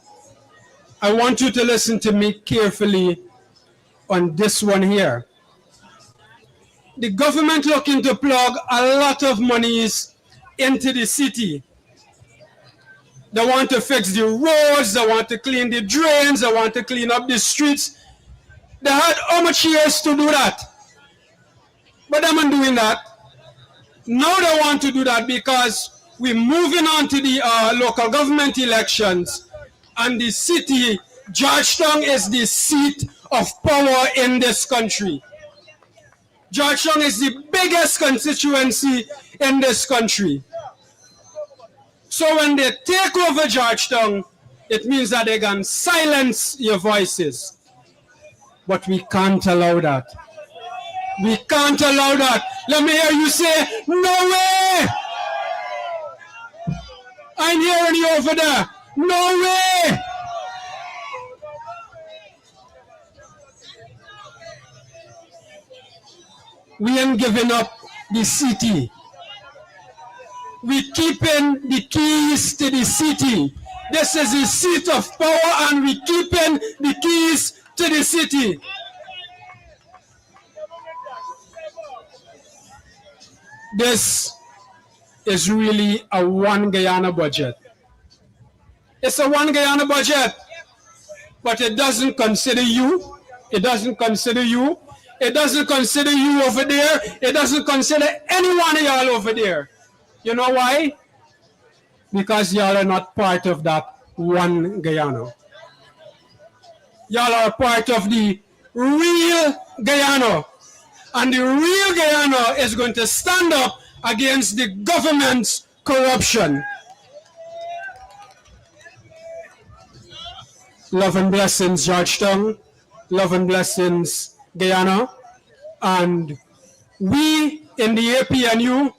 I want you to listen to me carefully on this one here. The government looking to plug a lot of monies into the city. They want to fix the roads, they want to clean the drains, they want to clean up the streets. They had how much years to do that? But they're not doing that. Now they want to do that because we're moving on to the local government elections, and the city, Georgetown, is the seat of power in this country. Georgetown is the biggest constituency in this country. So when they take over Georgetown, it means that they can silence your voices. But we can't allow that. We can't allow that. Let me hear you say, no way! I'm hearing you over there. No way! We ain't giving up the city. We keeping the keys to the city. This is the seat of power, and we keeping the keys to the city. This is really a one Guyana budget. It's a one Guyana budget, but it doesn't consider you. It doesn't consider you. It doesn't consider you over there. It doesn't consider any one of y'all over there. You know why? Because y'all are not part of that one Guyana. Y'all are part of the real Guyana. And the real Guyana is going to stand up against the government's corruption. Love and blessings, Georgetown. Love and blessings, Guyana. And we in the APNU,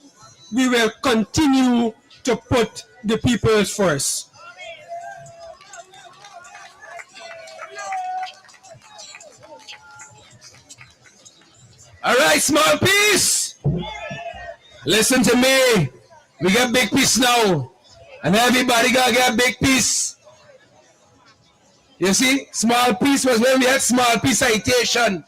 we will continue to put the people first. All right, small piece. Listen to me. We got big piece now. And everybody got to get big piece. You see, small piece was when we had small piece citation.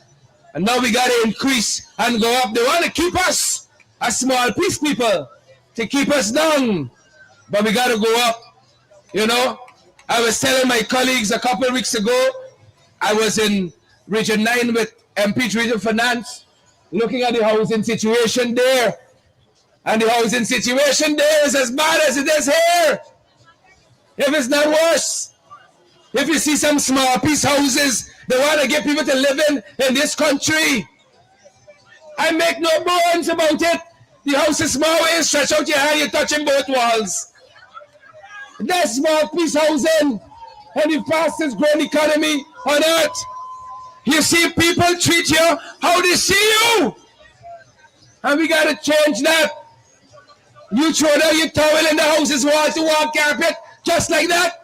And now we got to increase and go up. They want to keep us as small piece people, to keep us down. But we got to go up. You know, I was telling my colleagues a couple of weeks ago, I was in Region 9 with MP Region Finance, looking at the housing situation there. And the housing situation there is as bad as it is here. If it's not worse. If you see some small piece houses, they want to get people to live in this country. I make no bones about it. The house is small way, stretch out your hand, you're touching both walls. That's small piece housing and the fastest growing economy on earth. You see people treat you how they see you. And we gotta change that. You throw down your towel in the house's wall-to-wall carpet, just like that.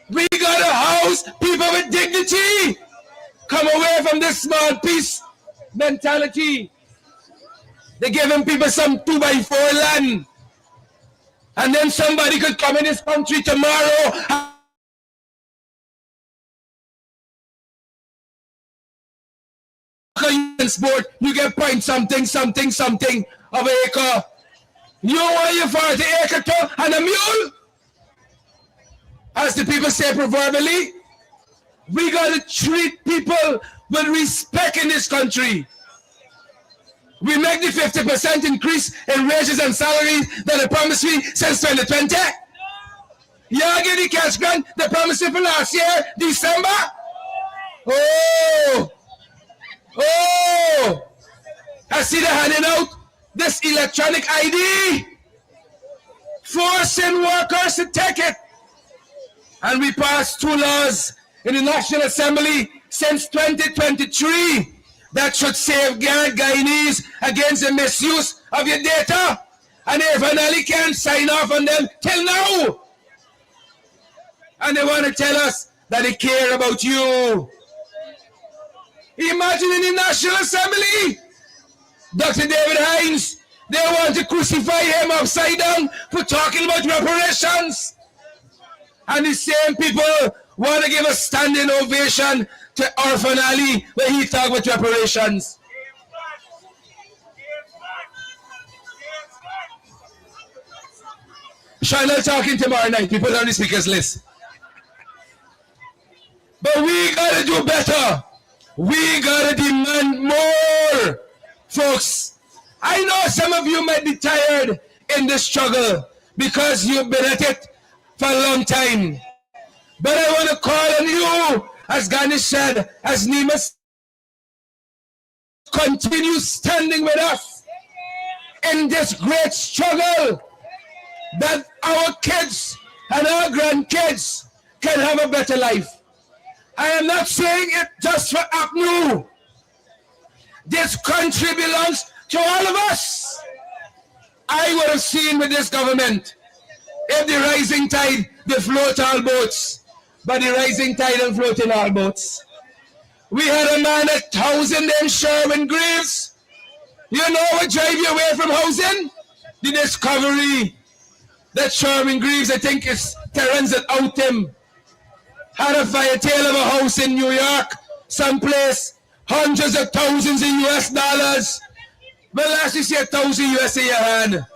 We gotta house people with dignity. Come away from this small piece mentality. They're giving people some 2x4 land. And then somebody could come in this country tomorrow sport, you get point something of an acre. You want your 40 acre to and a mule? As the people say proverbially, we gotta treat people with respect in this country. We make the 50% increase in wages and salaries that they promised me since 2020. Yeah, get the cash grant they promised me for last year, December. Oh, I see they're handing out this electronic ID, forcing workers to take it. And we passed 2 laws in the National Assembly since 2023 that should safeguard Guyanese against the misuse of your data. And they finally can't sign off on them till now. And they want to tell us that they care about you. Imagine in the National Assembly, Dr. David Hines, they want to crucify him upside down for talking about reparations. And the same people want to give a standing ovation to Orphan Ali when he talk about reparations. Channel talking tomorrow night, people on the speakers list. But we gotta do better. We gotta demand more, folks. I know some of you might be tired in this struggle because you've been at it for a long time. But I want to call on you, as Ganesh said, as Nemus, continue standing with us in this great struggle that our kids and our grandkids can have a better life. I am not saying it just for APNU. This country belongs to all of us. I would have seen with this government, if the rising tide, they float all boats. But the rising tide don't float in all boats. We had a man at housing named Sherwin Greaves. You know what drive you away from housing? The discovery that Sherwin Greaves, I think it's Terence that out him, had a fire tale of a house in New York, someplace, hundreds of thousands in US dollars. Well, last you see $1,000 in your hand.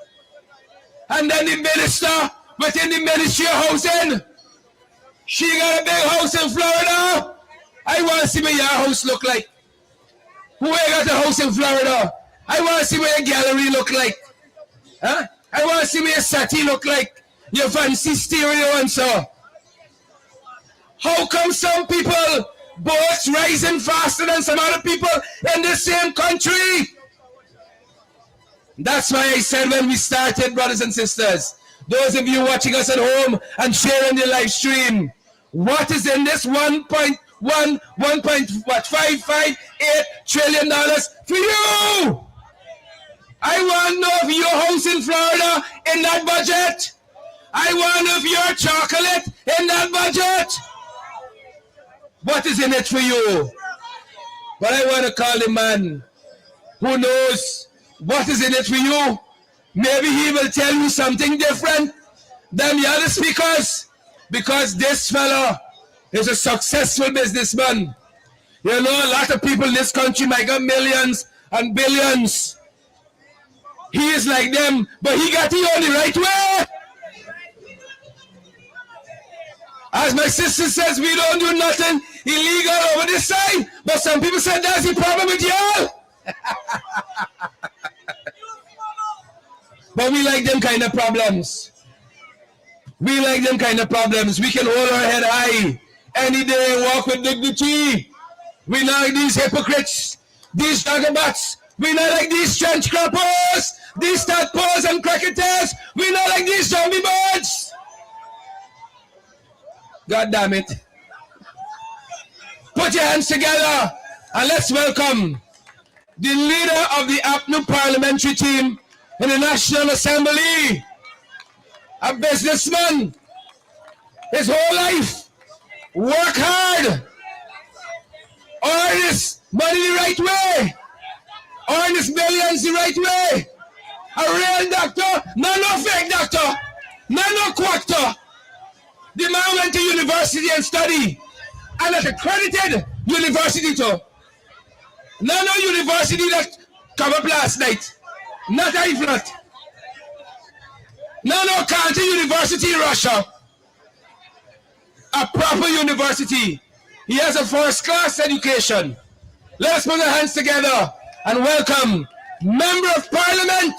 And then the minister, within the Ministry of Housing, she got a big house in Florida. I want to see what your house look like. Who got a house in Florida? I want to see what your gallery look like. Huh? I want to see what your settee look like. Your fancy stereo and so. How come some people, boats rising faster than some other people in the same country? That's why I said when we started, brothers and sisters, those of you watching us at home and sharing the live stream, what is in this $1.558 trillion for you? I want to know if your house in Florida in that budget. I want to know if your chocolate in that budget. What is in it for you? But I want to call the man who knows what is in it for you. Maybe he will tell you something different than the other speakers, because this fellow is a successful businessman. You know, a lot of people in this country might got millions and billions. He is like them, but he got it on the right way. As my sister says, we don't do nothing illegal over this side, but some people say that's the problem with y'all. But we like them kind of problems. We like them kind of problems. We can hold our head high any day and walk with dignity. We like these hypocrites these dragabats. We not like these trench croppers, these tadpoles and cricketers. We not like these zombie birds. God damn it. Put your hands together and let's welcome the leader of the APNU parliamentary team in the National Assembly, a businessman, his whole life, work hard, earn his money the right way, earn his millions the right way, a real doctor, not no fake doctor, not no quactor. The man went to university and studied, and at accredited university too. Not no university that come up last night, not a flat. No country university in Russia. A proper university. He has a first-class education. Let us put our hands together and welcome Member of Parliament,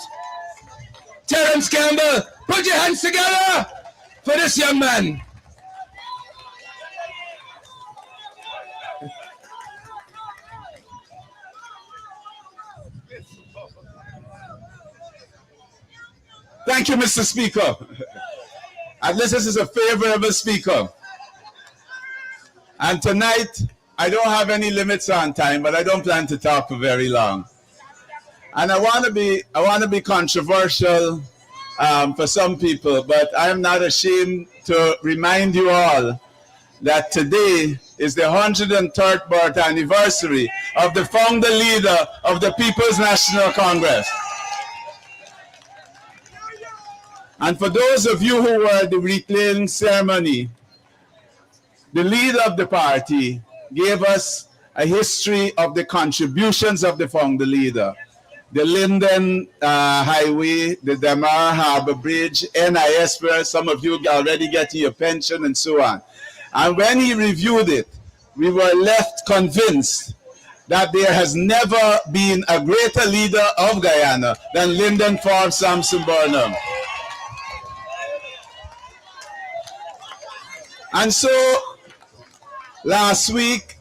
Terence Campbell. Put your hands together for this young man. Thank you, Mr. Speaker. At least this is a favorable speaker. And tonight, I don't have any limits on time, but I don't plan to talk for very long. And I want to be controversial for some people, but I am not ashamed to remind you all that today is the 103rd birth anniversary of the founder leader of the People's National Congress. And for those of you who were at the reclaiming ceremony, the leader of the party gave us a history of the contributions of the founder leader. The Linden Highway, the Damar Harbor Bridge, NIS, where some of you already getting your pension and so on. And when he reviewed it, we were left convinced that there has never been a greater leader of Guyana than Lyndon Forbes Sampson Burnham. And so last week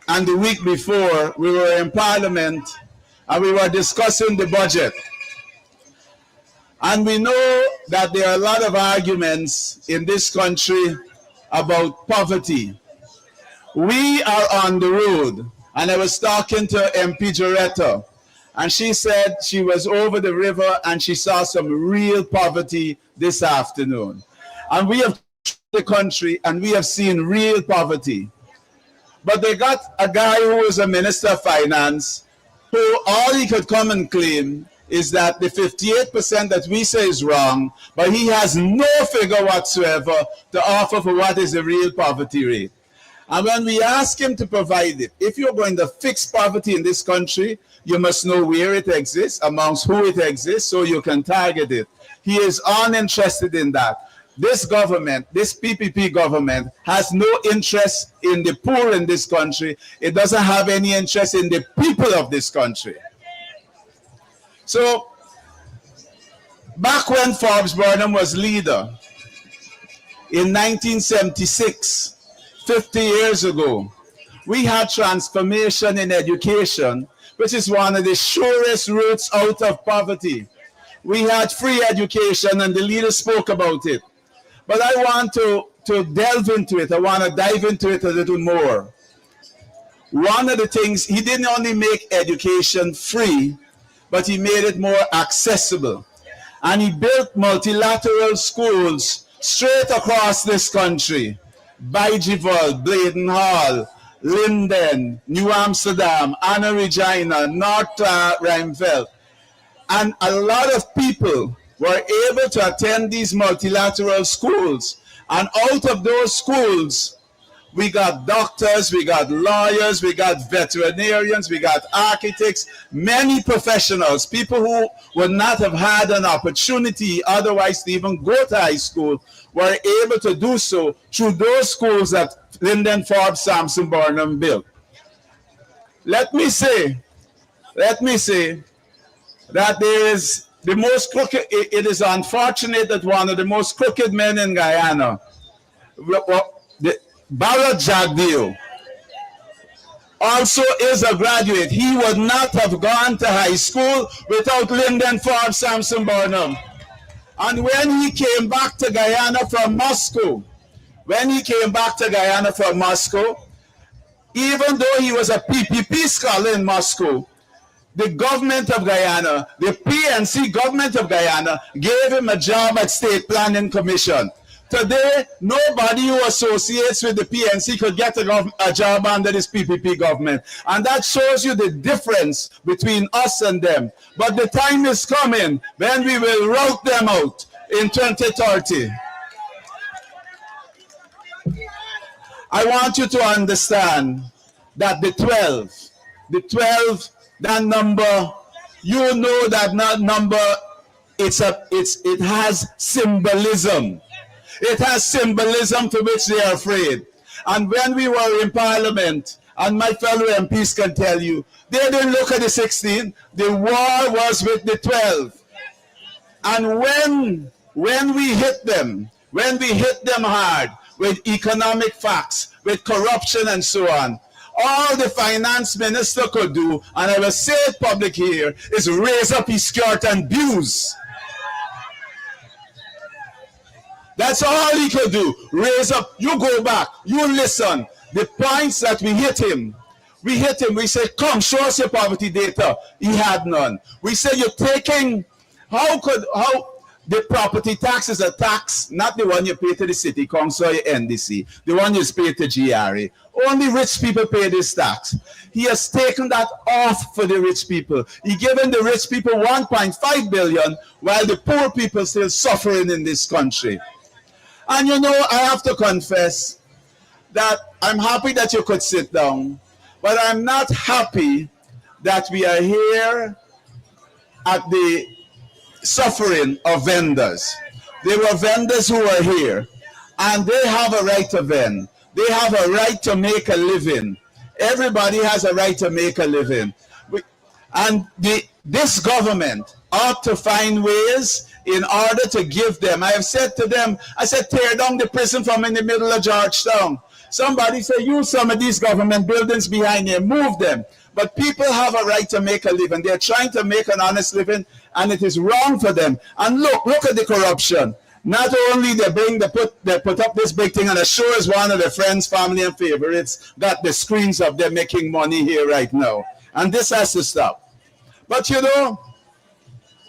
and the week before, we were in Parliament and we were discussing the budget. And we know that there are a lot of arguments in this country about poverty. We are on the road, and I was talking to MP Joretta, and she said she was over the river and she saw some real poverty this afternoon. And we have the country and we have seen real poverty. But they got a guy who was a minister of finance who all he could come and claim is that the 58% that we say is wrong, but he has no figure whatsoever to offer for what is the real poverty rate. And when we ask him to provide it, if you're going to fix poverty in this country, you must know where it exists, amongst who it exists, so you can target it. He is uninterested in that. This government, this PPP government, has no interest in the poor in this country. It doesn't have any interest in the people of this country. So, back when Forbes Burnham was leader, in 1976, 50 years ago, we had transformation in education, which is one of the surest routes out of poverty. We had free education, and the leader spoke about it. But I want to delve into it. I want to dive into it a little more. One of the things, he didn't only make education free, but he made it more accessible. And he built multilateral schools straight across this country. Bijeveld, Bladen Hall, Linden, New Amsterdam, Anna Regina, North Rheinfeld. And a lot of people were able to attend these multilateral schools. And out of those schools, we got doctors, we got lawyers, we got veterinarians, we got architects, many professionals, people who would not have had an opportunity otherwise to even go to high school, were able to do so through those schools that Lyndon Forbes Sampson Burnham built. Let me say that there is the most crooked, it is unfortunate that one of the most crooked men in Guyana, Barra Jagdeo, also is a graduate. He would not have gone to high school without Lyndon Forbes Sampson Burnham. And when he came back to Guyana from Moscow, even though he was a PPP scholar in Moscow, the government of Guyana, the PNC government of Guyana, gave him a job at State Planning Commission. Today, nobody who associates with the PNC could get a job under this PPP government. And that shows you the difference between us and them. But the time is coming when we will rout them out in 2030. I want you to understand that the 12, that number, you know that number, it has symbolism. It has symbolism to which they are afraid. And when we were in Parliament, and my fellow MPs can tell you, they didn't look at the 16. The war was with the 12. And when we hit them hard with economic facts, with corruption and so on, all the finance minister could do, and I will say it public here, is raise up his skirt and abuse. That's all he could do. Raise up. You go back. You listen. The points that we hit him. We said, come, show us your poverty data. He had none. We said, you're taking, how the property tax is a tax, not the one you pay to the city council or your NDC, the one you pay to GRA. Only rich people pay this tax. He has taken that off for the rich people. He given the rich people 1.5 billion while the poor people still suffering in this country. And you know, I have to confess that I'm happy that you could sit down, but I'm not happy that we are here at the suffering of vendors. There were vendors who were here, and they have a right to vend. They have a right to make a living. Everybody has a right to make a living. And this government ought to find ways in order to give them. I have said to them, I said, tear down the prison from in the middle of Georgetown. Somebody said, use some of these government buildings behind here, move them. But people have a right to make a living. They're trying to make an honest living, and it is wrong for them. And look at the corruption. Not only they put up this big thing, and it shows one of their friends, family, and favorites got the screens of them making money here right now. And this has to stop. But you know,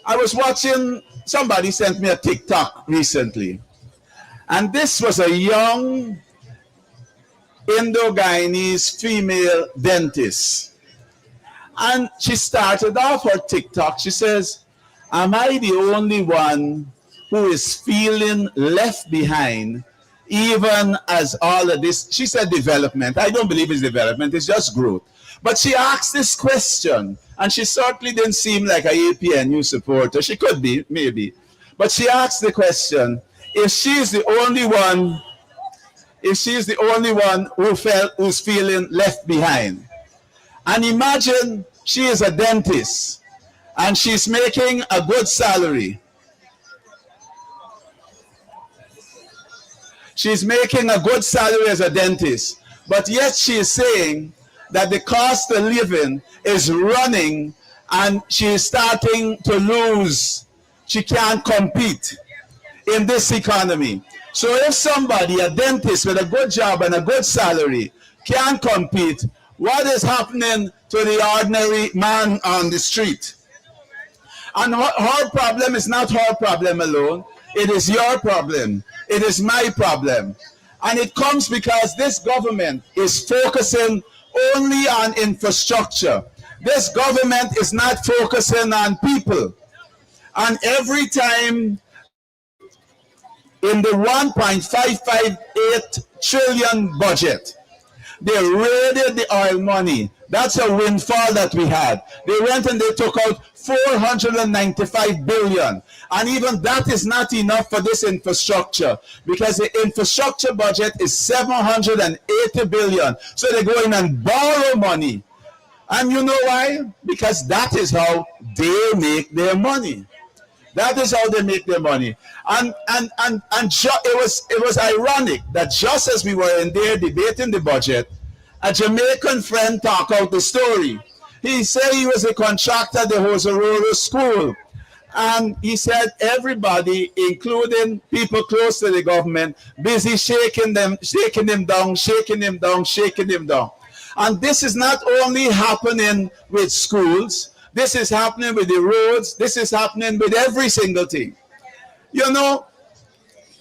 I was watching, somebody sent me a TikTok recently. And this was a young Indo-Guyanese female dentist. And she started off her TikTok. She says, am I the only one who is feeling left behind even as all of this, she said development. I don't believe it's development, it's just growth. But she asked this question, and she certainly didn't seem like a APNU supporter. She could be, maybe. But she asked the question, if she's the only one who's feeling left behind. And imagine she is a dentist and she's making a good salary. She's making a good salary as a dentist, but yet she is saying that the cost of living is running and she is starting to lose. She can't compete in this economy. So if somebody, a dentist with a good job and a good salary, can't compete, what is happening to the ordinary man on the street? And her problem is not her problem alone. It is your problem. It is my problem. And it comes because this government is focusing only on infrastructure. This government is not focusing on people. And every time in the 1.558 trillion budget, they raided the oil money. That's a windfall that we had. They went and they took out 495 billion. And even that is not enough for this infrastructure, because the infrastructure budget is 780 billion. So they go in and borrow money. And you know why? Because that is how they make their money. That is how they make their money. And it was ironic that just as we were in there debating the budget, A Jamaican friend talk out the story. He said he was a contractor at the Hosororo school. And he said everybody, including people close to the government, busy shaking him down, shaking him down, shaking him down. And this is not only happening with schools, this is happening with the roads, this is happening with every single thing. You know,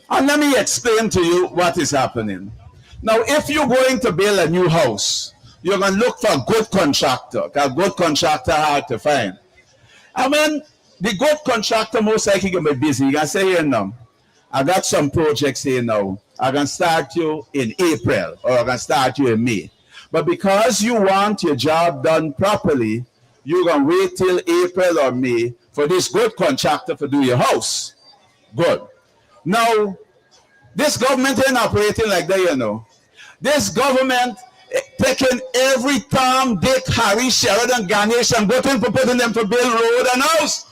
and let me explain to you what is happening. Now, if you're going to build a new house, you're going to look for a good contractor. A good contractor hard to find. I mean, the good contractor most likely going to be busy. You can say, here now, I got some projects here now. I can start you in April or I can start you in May. But because you want your job done properly, you're going to wait till April or May for this good contractor to do your house. Good. Now, this government ain't operating like that, you know. This government taking every Tom, Dick, Harry, Sheridan, Ganesh and putting them to build road and house.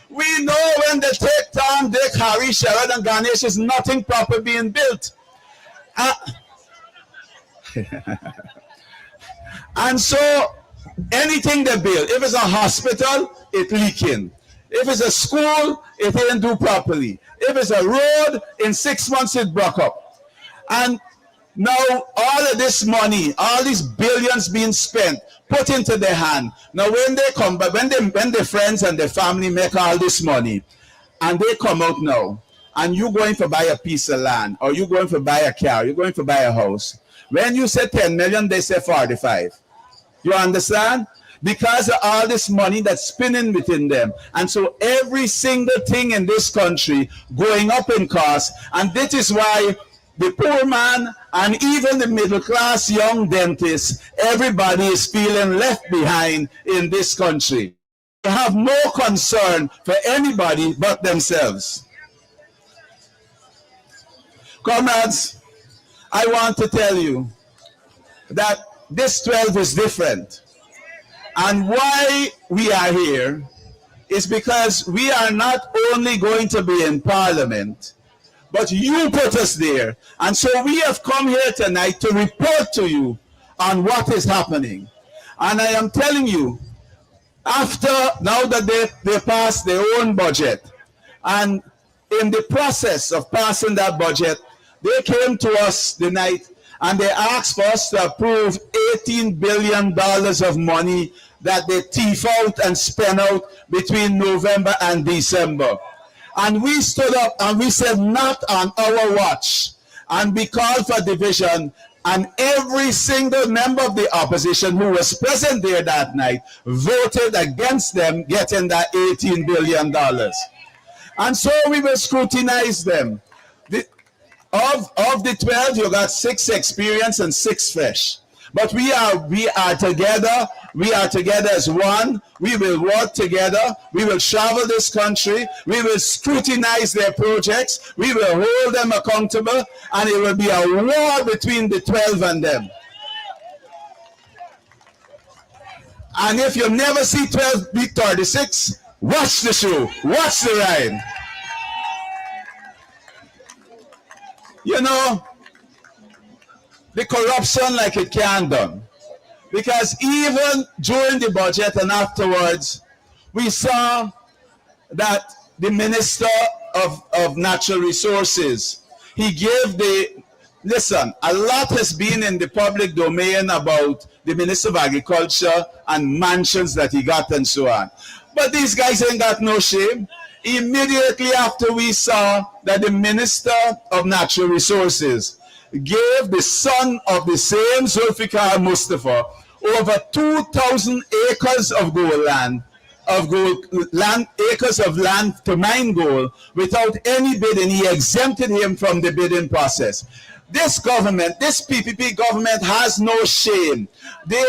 We know when they take Tom, Dick, Harry, Sheridan, Ganesh is nothing proper being built. And so anything they build, if it's a hospital, it's leaking. If it's a school, it didn't do properly. If it's a road, in 6 months it broke up. And now all of this money, all these billions being spent, put into their hand. Now when they come back, when their friends and their family make all this money, and they come out now, and you're going to buy a piece of land, or you're going to buy a car, you're going to buy a house. When you say 10 million, they say 45. You understand? Because of all this money that's spinning within them. And so every single thing in this country going up in cost. And that is why the poor man and even the middle class young dentist, everybody is feeling left behind in this country. They have no concern for anybody but themselves. Comrades, I want to tell you that this 12 is different. And why we are here is because we are not only going to be in Parliament, but you put us there. And so we have come here tonight to report to you on what is happening. And I am telling you, after, now that they passed their own budget, and in the process of passing that budget, they came to us the night and they asked for us to approve $18 billion of money that they thief out and spend out between November and December. And we stood up and we said, not on our watch. And we called for division, and every single member of the opposition who was present there that night voted against them getting that $18 billion. And so we will scrutinize them. Of the 12, you got 6 experienced and 6 fresh. But we are together. We are together as one. We will work together. We will travel this country. We will scrutinize their projects. We will hold them accountable. And it will be a war between the 12 and them. And if you never see 12 beat 36, watch the show. Watch the ride. You know, the corruption like it can done. Because even during the budget and afterwards, we saw that the Minister of Natural Resources, he gave listen, a lot has been in the public domain about the Minister of Agriculture and mansions that he got and so on. But these guys ain't got no shame. Immediately after we saw that the Minister of Natural Resources gave the son of the same Zulfikar Mustafa over 2,000 acres of gold land, acres of land to mine gold without any bidding. He exempted him from the bidding process. This government, this PPP government, has no shame. They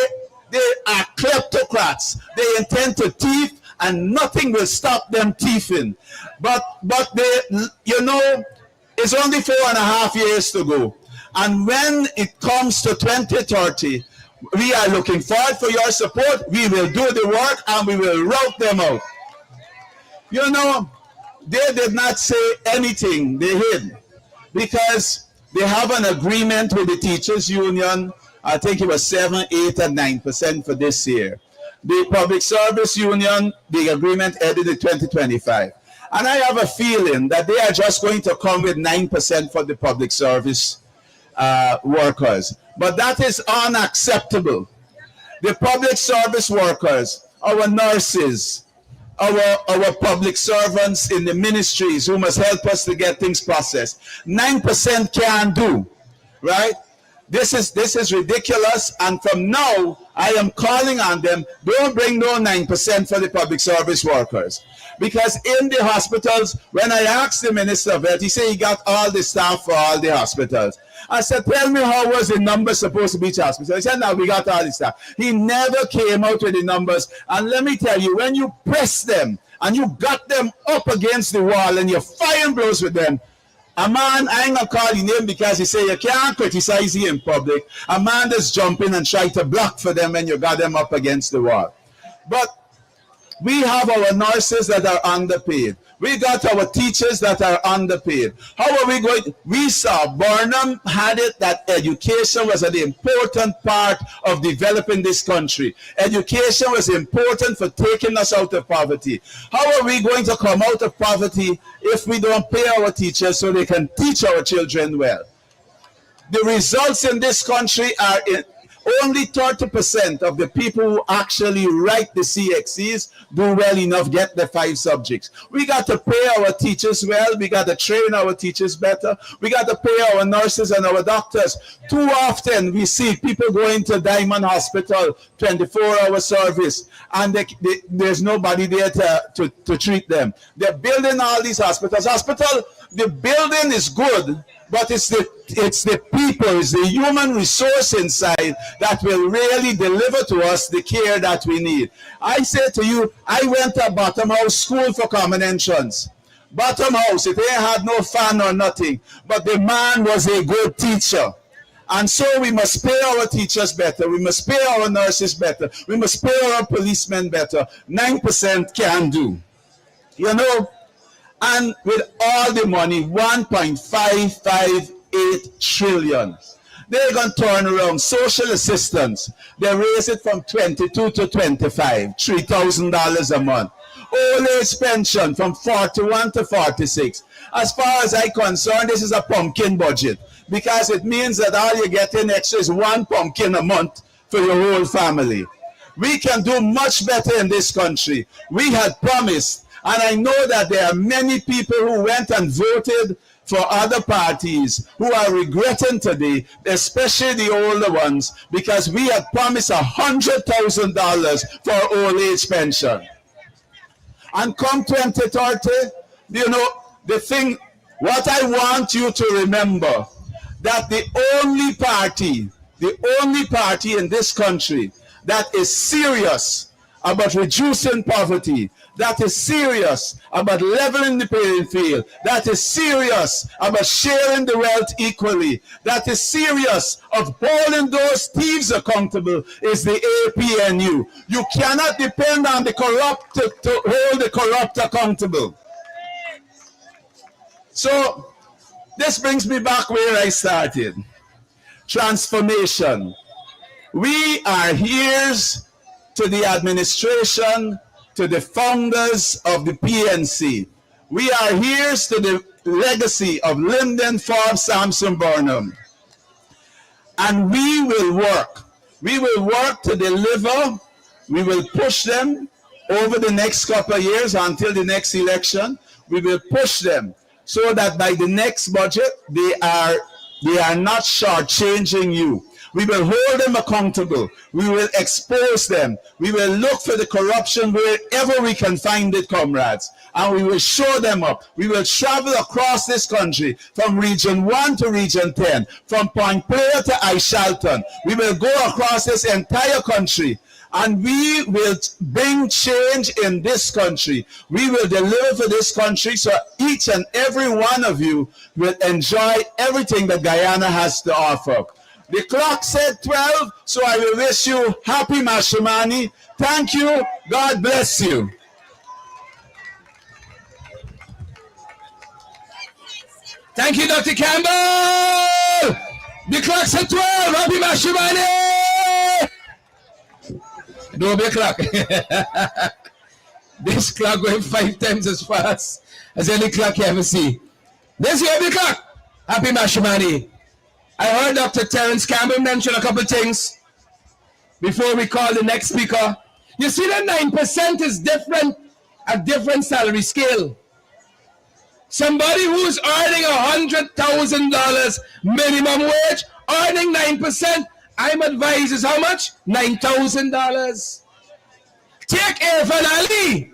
are kleptocrats. They intend to thief, and nothing will stop them thieving. But they, you know, it's only 4.5 years to go. And when it comes to 2030, we are looking forward for your support. We will do the work and we will route them out. You know, they did not say anything. They hid because they have an agreement with the teachers union I think it was 7, 8, and 9% for this year. The Public Service Union, the agreement ended in 2025. And I have a feeling that they are just going to come with 9% for the public service workers. But that is unacceptable. The public service workers, our nurses, our public servants in the ministries who must help us to get things processed, 9% can do, right? This is ridiculous, and from now, I am calling on them, don't bring no 9% for the public service workers. Because in the hospitals, when I asked the Minister of Health, he said he got all the staff for all the hospitals. I said, tell me how was the number supposed to be each hospital? He said, no, we got all the staff. He never came out with the numbers. And let me tell you, when you press them and you got them up against the wall and you're firing blows with them, a man, I ain't gonna call your name because he say you can't criticize him in public. A man that's jumping and try to block for them when you got them up against the wall. But we have our nurses that are underpaid. We got our teachers that are underpaid. How are we going? We saw Burnham had it that education was an important part of developing this country. Education was important for taking us out of poverty. How are we going to come out of poverty if we don't pay our teachers so they can teach our children well? The results in this country are only 30% of the people who actually write the CXCs do well enough, get the 5 subjects. We got to pay our teachers well. We got to train our teachers better. We got to pay our nurses and our doctors. Too often we see people going to Diamond Hospital, 24-hour service, and there's nobody there to treat them. They're building all these hospitals. The building is good, but it's the people, it's the human resource inside that will really deliver to us the care that we need. I say to you, I went to Bottom House School for Common Entrance. Bottom House, it ain't had no fan or nothing, but the man was a good teacher. And so we must pay our teachers better. We must pay our nurses better. We must pay our policemen better. 9% can do. You know, and with all the money, 1.558 trillion, they're going to turn around social assistance. They raise it from 22 to 25, $3,000 a month. Old age pension from 41 to 46. As far as I'm concerned, this is a pumpkin budget because it means that all you're getting extra is 1 pumpkin a month for your whole family. We can do much better in this country. We had promised. And I know that there are many people who went and voted for other parties who are regretting today, especially the older ones, because we had promised $100,000 for old age pension. And come 2030, you know, what I want you to remember, that the only party in this country that is serious about reducing poverty, that is serious about leveling the playing field, that is serious about sharing the wealth equally, that is serious of holding those thieves accountable is the APNU. You cannot depend on the corrupt to hold the corrupt accountable. So this brings me back where I started. Transformation. We are heirs to the administration, to the founders of the PNC. We are heirs to the legacy of Lyndon Forbes Sampson Burnham. And we will work. We will work to deliver. We will push them over the next couple of years until the next election. We will push them so that by the next budget, they are not shortchanging you. We will hold them accountable. We will expose them. We will look for the corruption wherever we can find it, comrades. And we will show them up. We will travel across this country from Region 1 to Region 10, from Point Player to Ishalton. We will go across this entire country. And we will bring change in this country. We will deliver for this country so each and every one of you will enjoy everything that Guyana has to offer. The clock said 12, so I will wish you happy Mashimani. Thank you. God bless you. Thank you, Dr. Campbell. The clock's at 12. Happy Mashimani! Don't be a clock. This clock going 5 times as fast as any clock you ever see. This is the clock. Happy Mashimani. I heard Dr. Terence Campbell mention a couple things before we call the next speaker. You see that 9% is different, a different salary scale. Somebody who's earning $100,000 minimum wage, earning 9%, I'm advised is how much? $9,000. Take Irfan Ali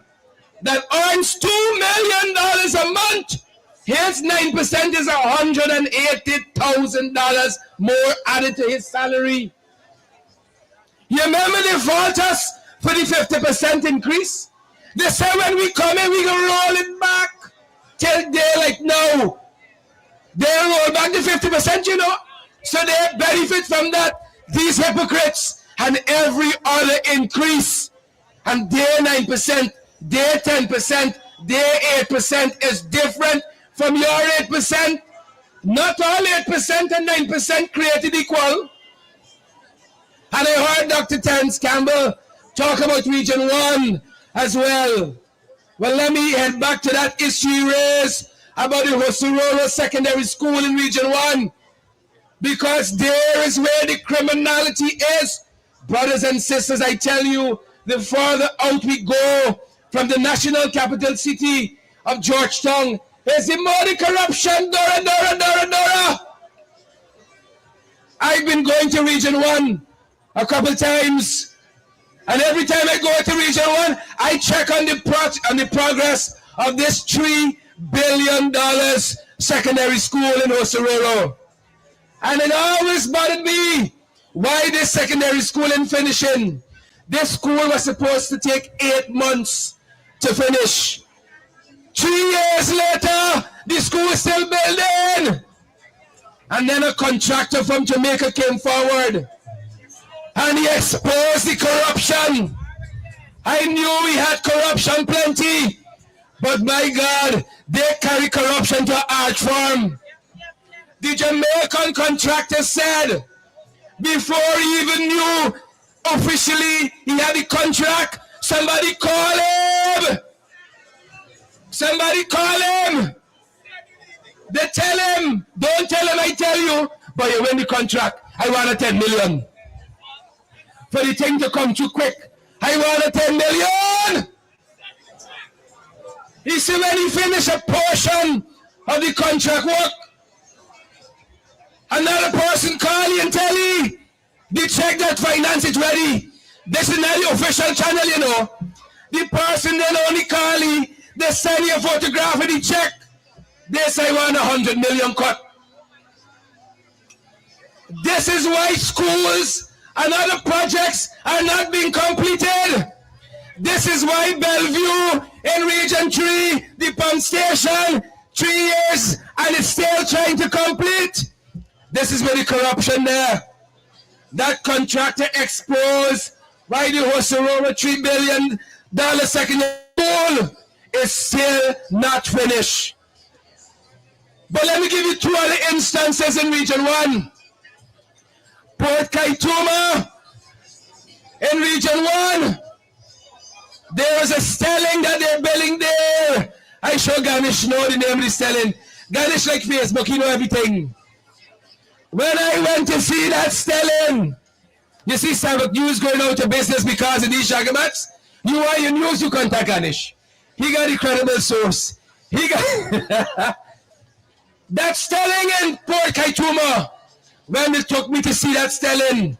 that earns $2 million a month. His 9% is $180,000 more added to his salary. You remember they fault us for the 50% increase? They say when we come in, we can roll it back till they like no. They roll back the 50%, you know. So they benefit from that. These hypocrites and every other increase. And their 9%, their 10%, their 8% is different from your 8%. Not all 8% and 9% created equal. And I heard Dr. Terence Campbell talk about Region 1 as well. Well, let me head back to that issue you raised about the Hosororo Secondary School in Region 1. Because there is where the criminality is. Brothers and sisters, I tell you, the further out we go from the national capital city of Georgetown, is the more the corruption, Dora. I've been going to Region 1 a couple times, and every time I go to Region 1, I check on the progress of this $3 billion secondary school in Hosororo. And it always bothered me why this secondary school isn't finishing. This school was supposed to take 8 months to finish. 3 years later, the school is still building. And then a contractor from Jamaica came forward and he exposed the corruption. I knew we had corruption plenty, but my God, they carry corruption to an art form. The Jamaican contractor said, before he even knew officially he had the contract, somebody call him. Somebody call him. They tell him, don't tell him I tell you, but you win the contract. I want a 10 million. For the thing to come too quick, I want a 10 million. He said when he finished a portion of the contract work, another person call you and tell you, the check that finance is ready. This is not the official channel, you know. The person then only call you, they send you a photograph of the check. They say 100 million cut. This is why schools and other projects are not being completed. This is why Bellevue in Region 3, the pump station, 3 years and it's still trying to complete. This is where the corruption there. That contractor exposed why the Hosororo $3 billion secondary school is still not finished. But let me give you 2 other instances in Region 1. Port Kaituma in Region 1. There was a stelling that they're building there. I sure Ganesh know the name of the stelling. Ganesh like Facebook, he know everything. When I went to see that stelling, you see Sabbath News going out of business because of these shagabats. You are your news, you contact Ganesh. He got a credible source. He got that stelling in Port Kaituma. When they took me to see that stelling,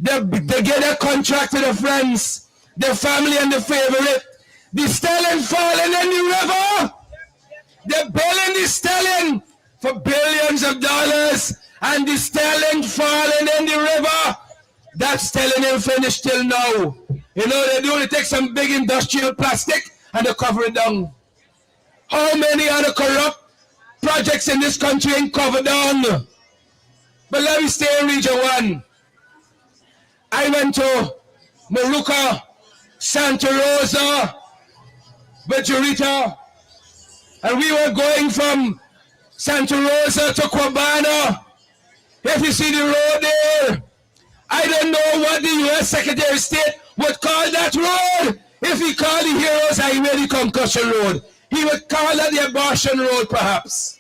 they get a contract to their friends, their family and their favorite. The stelling falling in the river. They're building the stelling for billions of dollars, and the stelling falling in the river. That stelling ain't finished till now. You know they do? They take some big industrial plastic and they cover it down. How many other corrupt projects in this country ain't covered down? But let me stay in Region 1. I went to Maruka, Santa Rosa, Bajurita, and we were going from Santa Rosa to Kwabana. If you see the road there, I don't know what the U.S. Secretary of State would call that road. If he called the Heroes Highway the Concussion Road, he would call that the Abortion Road, perhaps.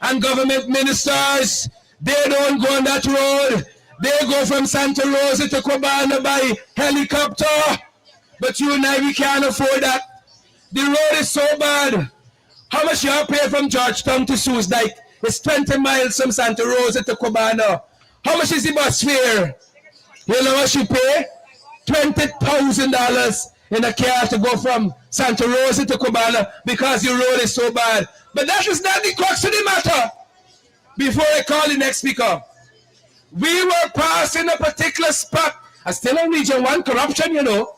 And government ministers, they don't go on that road. They go from Santa Rosa to Cubana by helicopter. But you and I, we can't afford that. The road is so bad. How much you have paid from Georgetown to Sue's Dyke? It's 20 miles from Santa Rosa to Cubana. How much is the bus fare? You know what you pay? $20,000 in a car to go from Santa Rosa to Cubana because the road is so bad. But that is not the crux of the matter. Before I call the next speaker, we were passing a particular spot. I still in Region 1 corruption, you know.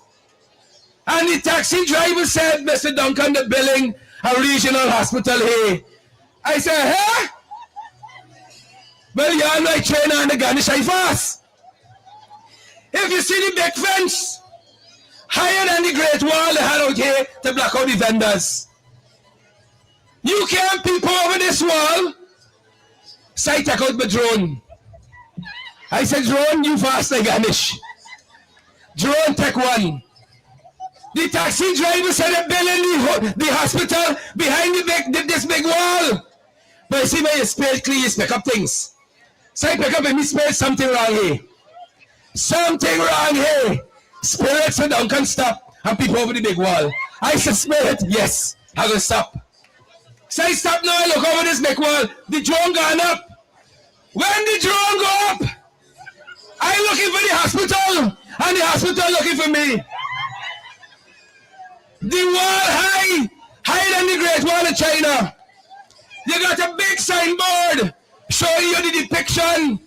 And the taxi driver said, Mr. Duncan, the billing a regional hospital here. I said, huh? Well, y'all like China and the Ganish I fast. If you see the big fence, higher than the Great Wall they had out here to block out the vendors. You can't peep over this wall. So I take out my drone. I said, drone, you fast like Ganish. Drone, take one. The taxi driver said they're building the hospital behind this big wall. But you see when you spell clean, you pick up things. So I pick up and me spell something wrong here. Something wrong here. Spirit so Duncan stop and peep over the big wall. I said, Spirit, yes, I will stop. So I stop now, I look over this big wall. The drone gone up. When the drone go up, I looking for the hospital and the hospital looking for me. The wall higher than the Great Wall of China. You got a big signboard showing you the depiction.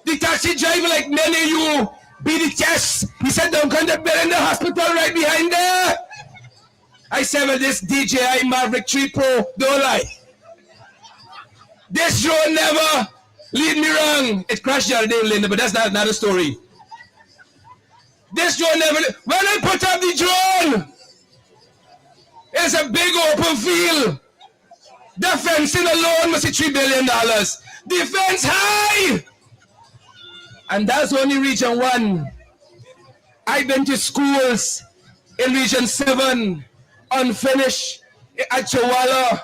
The taxi driver, like many of you, be the test. He said, don't come to building the hospital right behind there. I said, well, this DJI Maverick 3 Pro, don't lie. This drone never lead me wrong. It crashed the other day in Linda, but that's not another story. This drone never, when I put up the drone, it's a big open field. The fencing alone must be $3 billion. The fence high. And that's only Region 1. I've been to schools in Region 7, unfinished, at Chawala.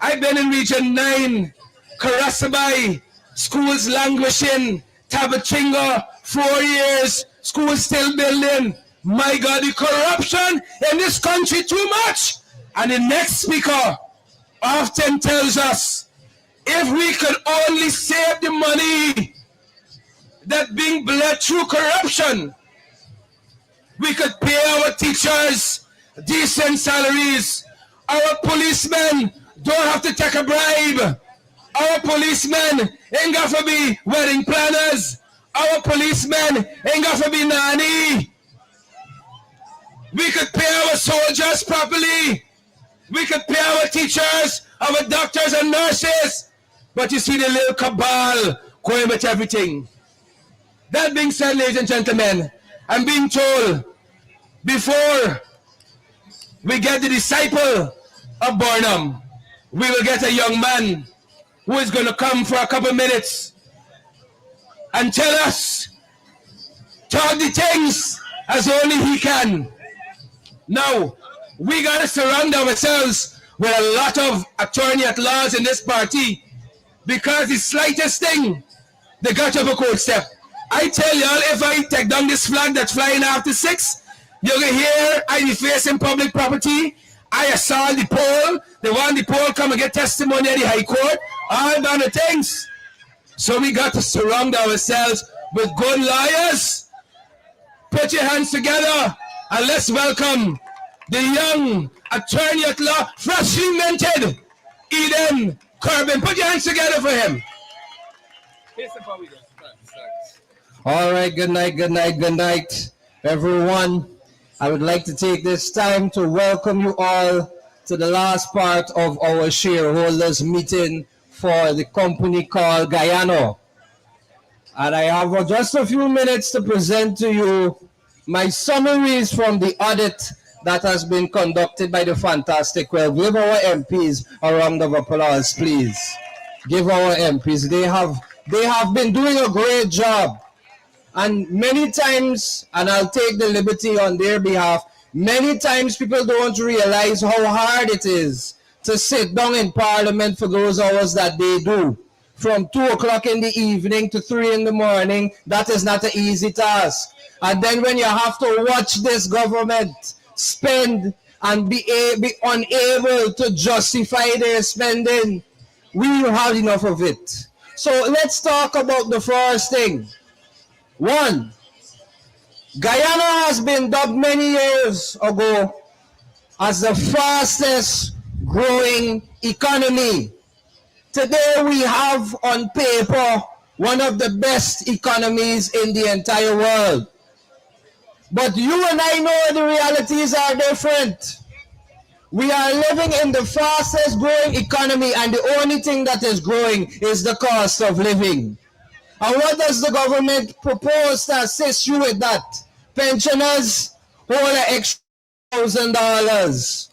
I've been in Region 9, Karasabai, schools languishing, Tabachinga, 4 years, schools still building. My God, the corruption in this country too much. And the next speaker often tells us, if we could only save the money that being bled through corruption, we could pay our teachers decent salaries. Our policemen don't have to take a bribe. Our policemen ain't got to be wedding planners. Our policemen ain't got to be nanny. We could pay our soldiers properly. We could pay our teachers, our doctors and nurses. But you see the little cabal going with everything. That being said, ladies and gentlemen, I'm being told before we get the disciple of Burnham, we will get a young man who is going to come for a couple minutes and tell us, talk the things as only he can. Now, we got to surround ourselves with a lot of attorney at laws in this party because the slightest thing, they got to have a court step. I tell y'all, if I take down this flag that's flying after 6, you're going to hear I deface in public property, I assault the poll, they want the poll come and get testimony at the High Court, all kind of things. So we got to surround ourselves with good lawyers. Put your hands together and let's welcome the young attorney at law, freshly minted, Eden Corbin. Put your hands together for him. All right, good night, everyone. I would like to take this time to welcome you all to the last part of our shareholders meeting for the company called Guyano. And I have just a few minutes to present to you my summaries from the audit that has been conducted by the Fantastic 12. Give our MPs a round of applause, please. Give our MPs. They have They have been doing a great job. And many times, and I'll take the liberty on their behalf, many times people don't realize how hard it is to sit down in Parliament for those hours that they do. From 2 o'clock in the evening to 3 in the morning, that is not an easy task. And then when you have to watch this government spend and be unable to justify their spending, we have enough of it. So let's talk about the first thing. One, Guyana has been dubbed many years ago as the fastest growing economy. Today we have on paper one of the best economies in the entire world. But you and I know the realities are different. We are living in the fastest growing economy, and the only thing that is growing is the cost of living. And what does the government propose to assist you with that? Pensioners hold an extra $1,000.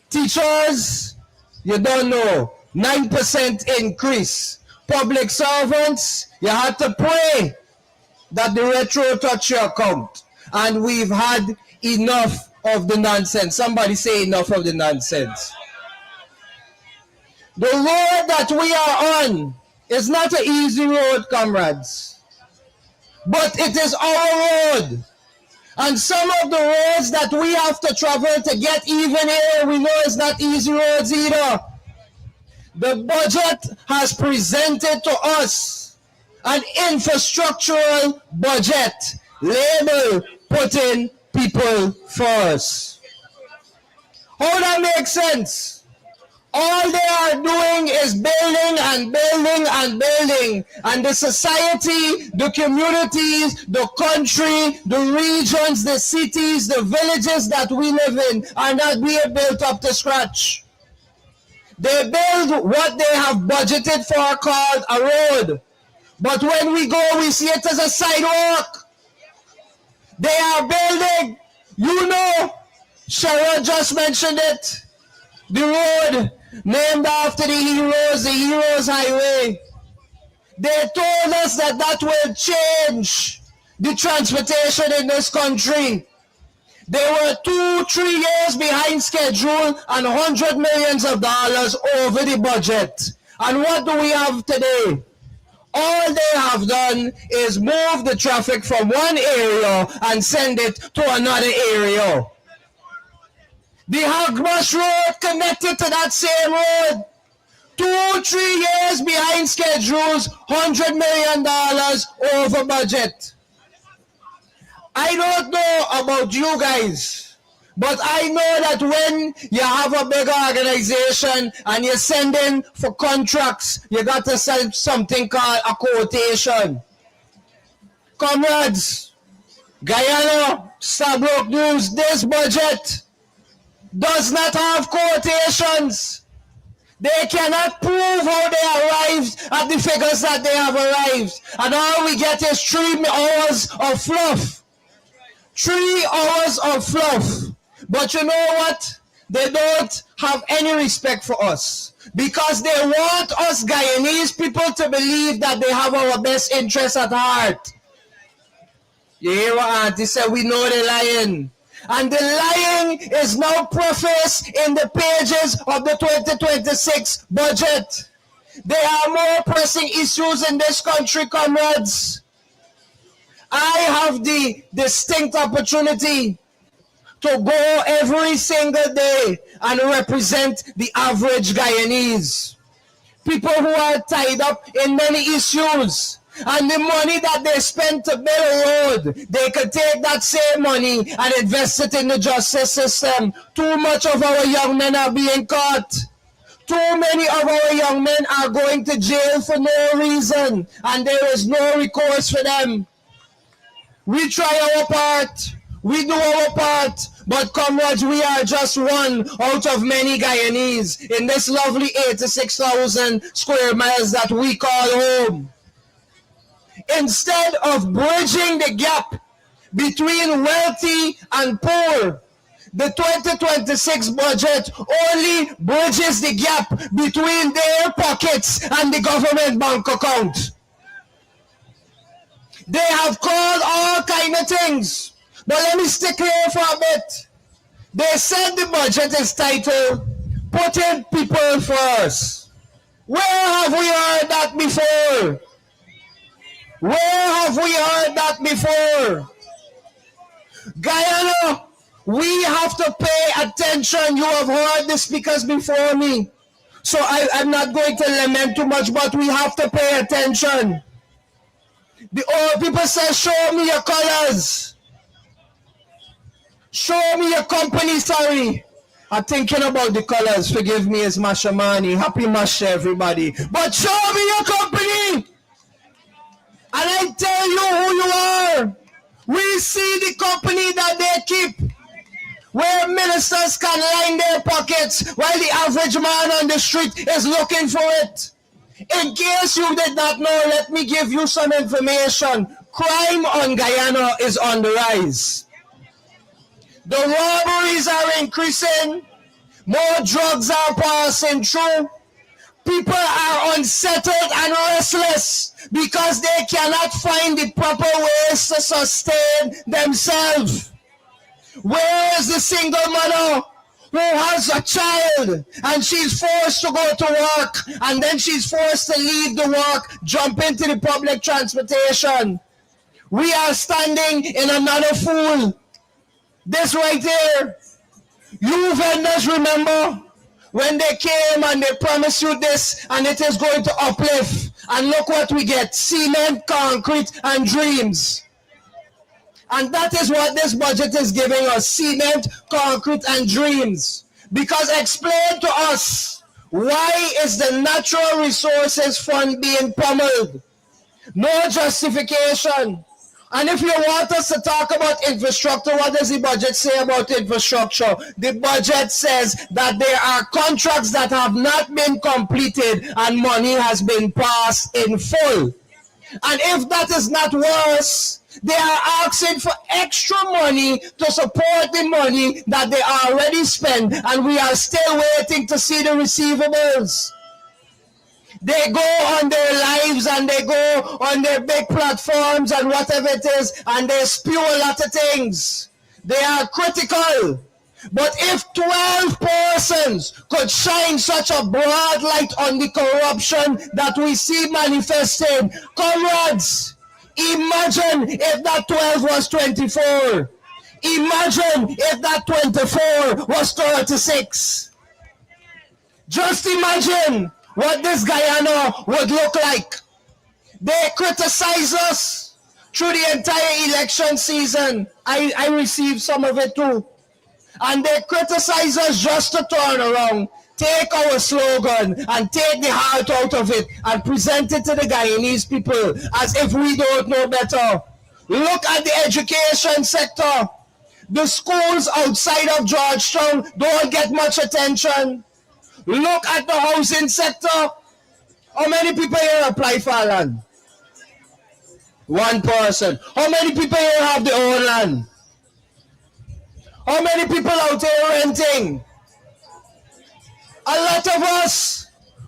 Teachers, you don't know, 9% increase. Public servants, you had to pray that the retro touch your account. And we've had enough of the nonsense. Somebody say enough of the nonsense. The road that we are on is not an easy road, comrades. But it is our road. And some of the roads that we have to travel to get even here, we know it's not easy roads either. The budget has presented to us an infrastructural budget labeled putting people first. How that makes sense? All they are doing is building and building and building. And the society, the communities, the country, the regions, the cities, the villages that we live in are not being built up to scratch. They build what they have budgeted for called a road. But when we go, we see it as a sidewalk. They are building, you know, Sharon just mentioned it, the road named after the Heroes Highway. They told us that that will change the transportation in this country. They were 2-3 years behind schedule and $100 million over the budget. And what do we have today? All they have done is move the traffic from one area and send it to another area. The Hagmash Road connected to that same road. 2-3 years behind schedules, $100 million over budget. I don't know about you guys, but I know that when you have a big organization and you're sending for contracts, you got to send something called a quotation. Comrades, Guyana, Stabrook News, this budget does not have quotations. They cannot prove how they arrived at the figures that they have arrived. And all we get is 3 hours of fluff. 3 hours of fluff. But you know what? They don't have any respect for us. Because they want us Guyanese people to believe that they have our best interests at heart. You hear what Auntie said? We know they're lying. And the lying is now prefaced in the pages of the 2026 budget. There are more pressing issues in this country, comrades. I have the distinct opportunity to go every single day and represent the average Guyanese. People who are tied up in many issues. And the money that they spend to build a road, they could take that same money and invest it in the justice system. Too much of our young men are being caught. Too many of our young men are going to jail for no reason, and there is no recourse for them. We try our part, we do our part, but comrades, we are just one out of many Guyanese in this lovely 86,000 square miles that we call home. Instead of bridging the gap between wealthy and poor, the 2026 budget only bridges the gap between their pockets and the government bank account. They have called all kind of things. But let me stick here for a bit. They said the budget is titled, Putting People First. Where have we heard that before? Where have we heard that before? Guyana, we have to pay attention. You have heard the speakers before me. So I'm not going to lament too much, but we have to pay attention. The old people say, show me your colors. Show me your company, sorry. I'm thinking about the colors. Forgive me, it's Mashamani. Happy Mash, everybody. But show me your company. And I tell you who you are. We see the company that they keep, where ministers can line their pockets while the average man on the street is looking for it. In case you did not know, let me give you some information. Crime on Guyana is on the rise. The robberies are increasing. More drugs are passing through. People are unsettled and restless because they cannot find the proper ways to sustain themselves. Where is the single mother who has a child and she's forced to go to work and then she's forced to leave the work, jump into the public transportation? We are standing in another fool. This right here. You vendors remember when they came and they promised you this and it is going to uplift. And look what we get. Cement, concrete, and dreams. And that is what this budget is giving us. Cement, concrete, and dreams. Because explain to us, why is the Natural Resources Fund being pummeled? No justification. And if you want us to talk about infrastructure, what does the budget say about infrastructure? The budget says that there are contracts that have not been completed and money has been passed in full. And if that is not worse, they are asking for extra money to support the money that they already spent, and we are still waiting to see the receivables. They go on their lives and they go on their big platforms and whatever it is, and they spew a lot of things. They are critical. But if 12 persons could shine such a broad light on the corruption that we see manifested, comrades, imagine if that 12 was 24. Imagine if that 24 was 36. Just imagine what this Guyana would look like. They criticize us through the entire election season. I received some of it too. And they criticize us just to turn around, take our slogan and take the heart out of it and present it to the Guyanese people as if we don't know better. Look at the education sector. The schools outside of Georgetown don't get much attention. Look at the housing sector. How many people here apply for land? One person. How many people here have their own land? How many people out here renting? A lot of us.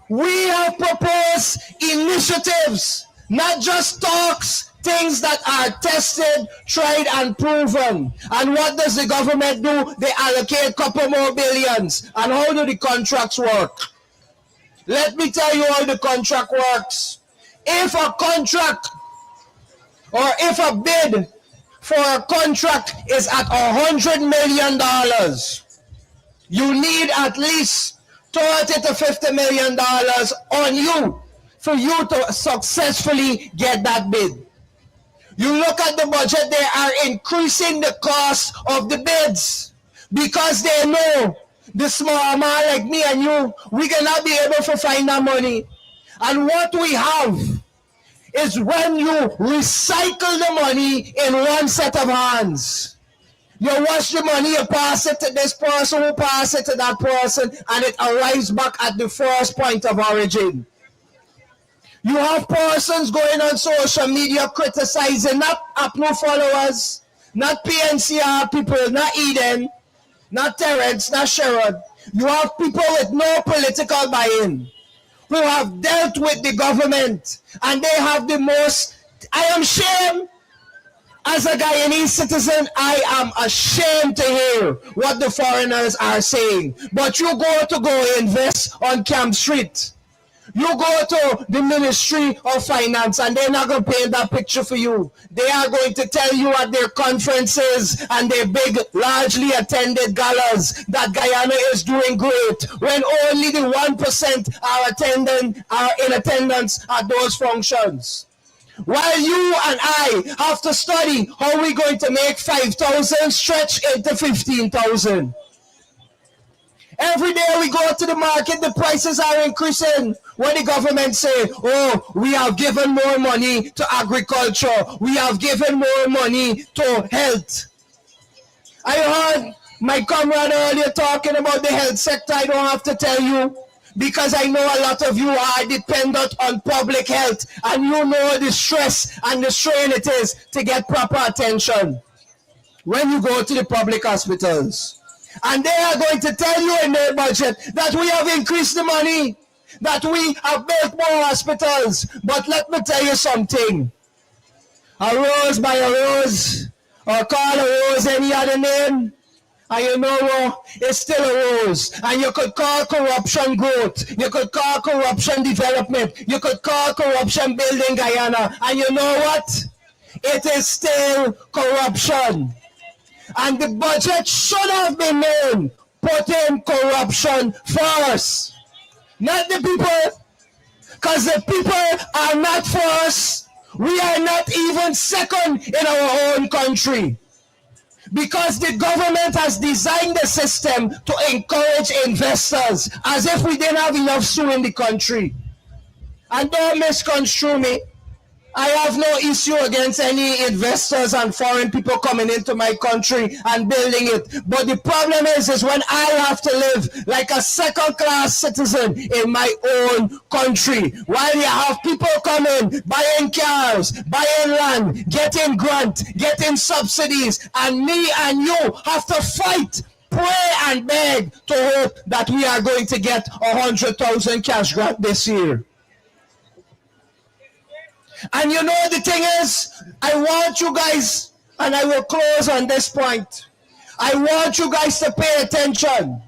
We have proposed initiatives, not just talks, things that are tested, tried, and proven. And what does the government do? They allocate a couple more billions. And how do the contracts work? Let me tell you how the contract works. If a contract or if a bid for a contract is at $100 million, you need at least $30 to $50 million on you for you to successfully get that bid. You look at the budget, they are increasing the cost of the bids because they know the small man like me and you, we cannot be able to find that money. And what we have is when you recycle the money in one set of hands. You wash the money, you pass it to this person, who pass it to that person, and it arrives back at the first point of origin. You have persons going on social media criticizing, not APNO followers, not PNCR people, not Eden, not Terrence, not Sherrod. You have people with no political buy-in who have dealt with the government, and they have the most I am ashamed. As a Guyanese citizen, I am ashamed to hear what the foreigners are saying. But you go invest on Camp Street. You go to the Ministry of Finance and they're not going to paint that picture for you. They are going to tell you at their conferences and their big, largely attended galas that Guyana is doing great when only the 1% are in attendance at those functions. While you and I have to study how we're going to make 5,000 stretch into 15,000. Every day we go to the market, the prices are increasing. When the government say, oh, we have given more money to agriculture, we have given more money to health. I heard my comrade earlier talking about the health sector. I don't have to tell you, because I know a lot of you are dependent on public health, and you know the stress and the strain it is to get proper attention when you go to the public hospitals. And they are going to tell you in their budget that we have increased the money, that we have built more hospitals. But let me tell you something. A rose by a rose, or call a rose any other name, and you know what? It's still a rose. And you could call corruption growth. You could call corruption development. You could call corruption building Guyana. And you know what? It is still corruption. And the budget should have been known, putting corruption first. Not the people. Because the people are not first. We are not even second in our own country. Because the government has designed the system to encourage investors, as if we didn't have enough sue in the country. And don't misconstrue me. I have no issue against any investors and foreign people coming into my country and building it. But the problem is when I have to live like a second-class citizen in my own country, while you have people coming, buying cars, buying land, getting grant, getting subsidies, and me and you have to fight, pray and beg to hope that we are going to get 100,000 cash grant this year. And you know the thing is, I want you guys, and I will close on this point, I want you guys to pay attention,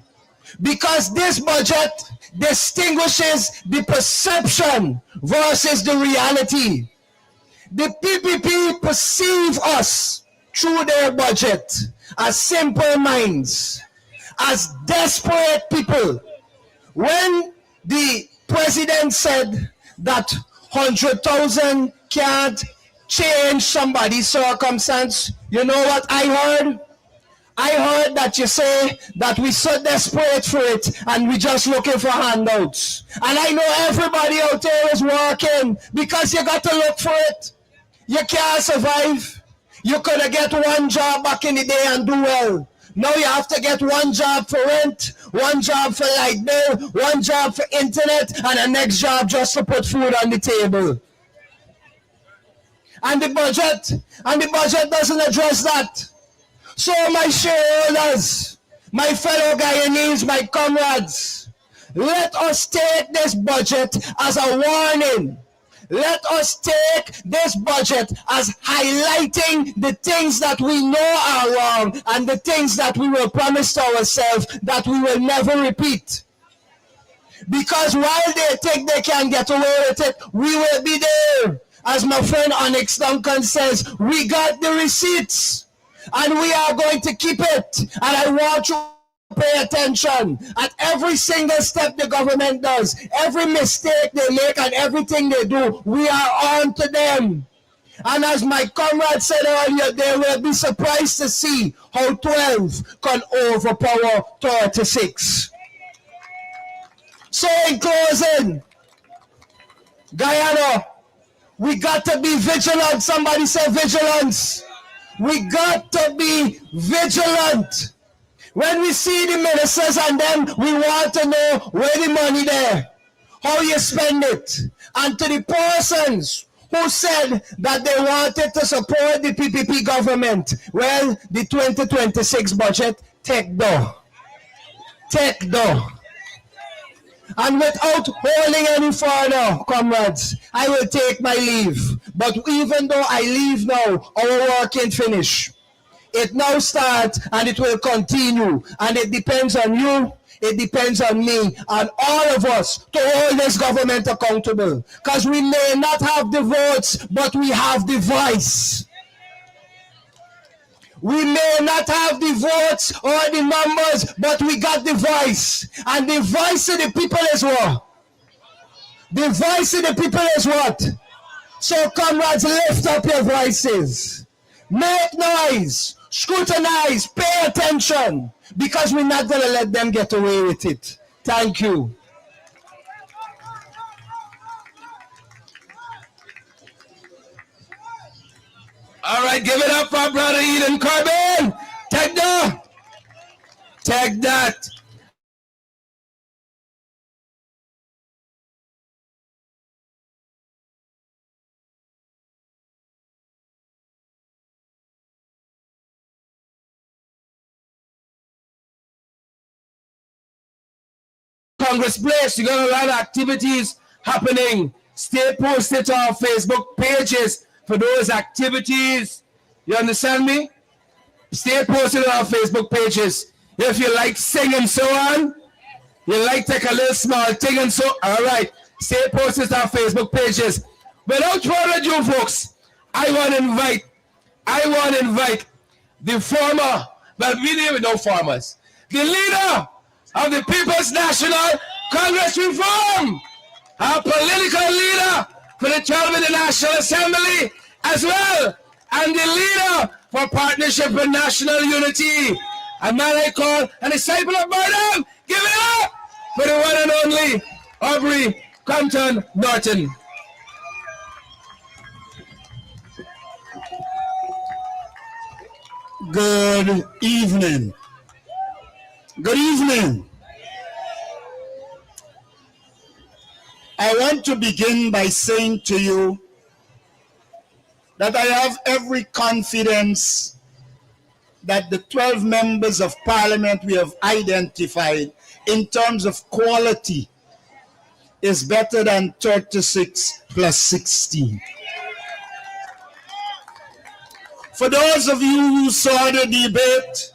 because this budget distinguishes the perception versus the reality. The PPP perceive us through their budget as simple minds, as desperate people. When the president said that 100,000 can't change somebody's circumstance, you know what I heard? I heard that you say that we're so desperate for it and we're just looking for handouts. And I know everybody out there is working, because you got to look for it. You can't survive. You could have get one job back in the day and do well. Now you have to get one job for rent, one job for light bill, one job for internet, and a next job just to put food on the table. And the budget doesn't address that. So my shareholders, my fellow Guyanese, my comrades, let us take this budget as a warning. Let us take this budget as highlighting the things that we know are wrong and the things that we will promise to ourselves that we will never repeat. Because while they think they can get away with it, we will be there. As my friend Onyx Duncan says, we got the receipts and we are going to keep it. And I want you pay attention at every single step the government does, every mistake they make and everything they do, we are on to them. And as my comrade said earlier, they will be surprised to see how 12 can overpower 36. So in closing, Guyana, we got to be vigilant. Somebody say vigilance. We got to be vigilant. When we see the ministers and them, we want to know where the money there, how you spend it. And to the persons who said that they wanted to support the PPP government, well, the 2026 budget, take door. Take door. And without holding any further, comrades, I will take my leave. But even though I leave now, our work ain't finished. It now starts and it will continue. And it depends on you, it depends on me, and all of us to hold this government accountable. Because we may not have the votes, but we have the voice. We may not have the votes or the numbers, but we got the voice. And the voice of the people is what? The voice of the people is what? So comrades, lift up your voices. Make noise. Scrutinize. Pay attention. Because we're not going to let them get away with it. Thank you. All right, give it up for Brother Eden Corbin. Take that. Take that. Congress Place, you got a lot of activities happening. Stay posted to our Facebook pages for those activities. You understand me? Stay posted on our Facebook pages. If you like singing so on, you like take a little small thing and so, all right. Stay posted to our Facebook pages. Without further ado, folks, I want to invite the former, well, we deal with no farmers, the leader of the People's National Congress Reform, our political leader for the 12th of the National Assembly as well, and the leader for Partnership and National Unity, a man I call a disciple of Burnham. Give it up for the one and only Aubrey Compton Norton. Good evening. Good evening. I want to begin by saying to you that I have every confidence that the 12 members of parliament we have identified in terms of quality is better than 36 plus 16. For those of you who saw the debate,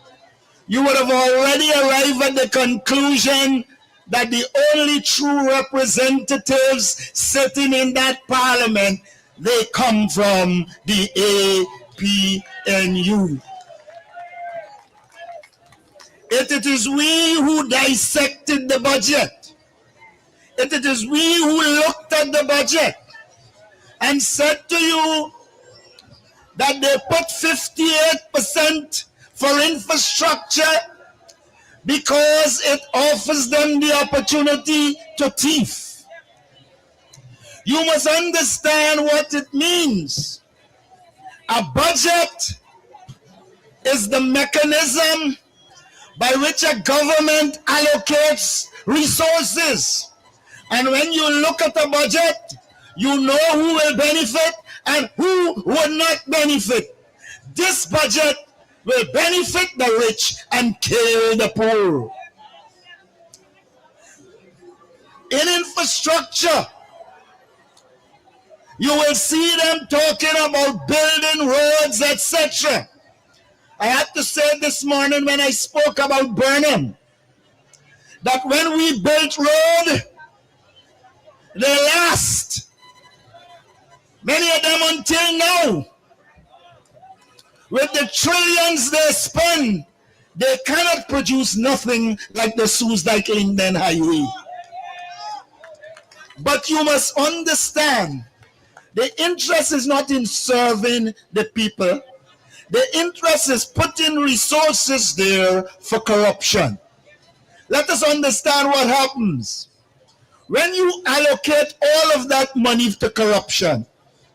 you would have already arrived at the conclusion that the only true representatives sitting in that parliament, they come from the APNU. It is we who dissected the budget. It is we who looked at the budget and said to you that they put 58% for infrastructure because it offers them the opportunity to thief. You must understand what it means. A budget is the mechanism by which a government allocates resources. And when you look at a budget, you know who will benefit and who would not benefit. This budget will benefit the rich and kill the poor. In infrastructure, you will see them talking about building roads, etc. I had to say this morning when I spoke about Burnham, that when we built road, they last. Many of them until now. With the trillions they spend, they cannot produce nothing like the Soos-Dyke-Linden Highway. But you must understand, the interest is not in serving the people. The interest is putting resources there for corruption. Let us understand what happens. When you allocate all of that money to corruption,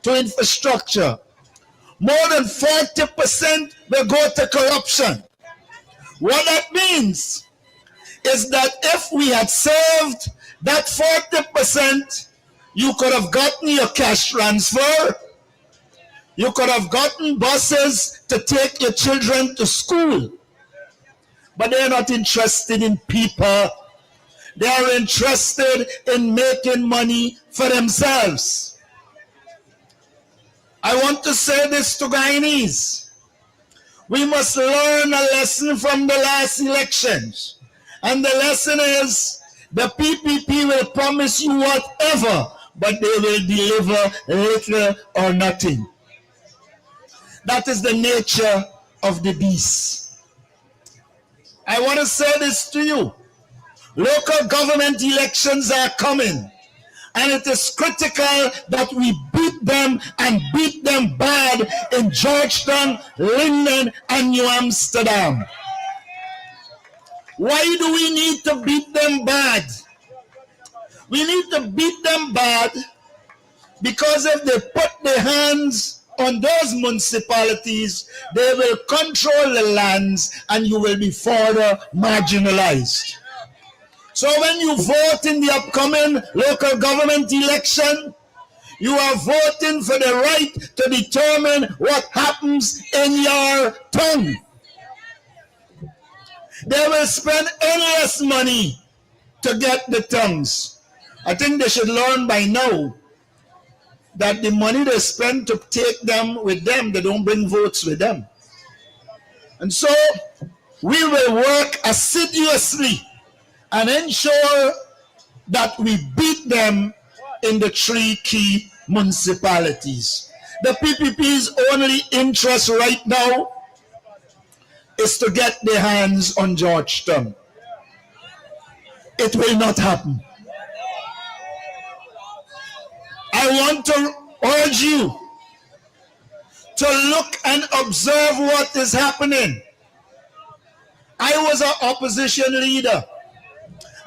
to infrastructure, more than 40% will go to corruption. What that means is that if we had saved that 40%, you could have gotten your cash transfer, you could have gotten buses to take your children to school. But they're not interested in people. They are interested in making money for themselves. I want to say this to Guyanese. We must learn a lesson from the last elections. And the lesson is the PPP will promise you whatever, but they will deliver little or nothing. That is the nature of the beast. I want to say this to you. Local government elections are coming. And it is critical that we beat them and beat them bad in Georgetown, Linden, and New Amsterdam. Why do we need to beat them bad? We need to beat them bad because if they put their hands on those municipalities, they will control the lands and you will be further marginalized. So when you vote in the upcoming local government election, you are voting for the right to determine what happens in your tongue. They will spend endless money to get the tongues. I think they should learn by now that the money they spend to take them with them, they don't bring votes with them. And so we will work assiduously and ensure that we beat them in the 3 key municipalities. The PPP's only interest right now is to get their hands on Georgetown. It will not happen. I want to urge you to look and observe what is happening. I was an opposition leader.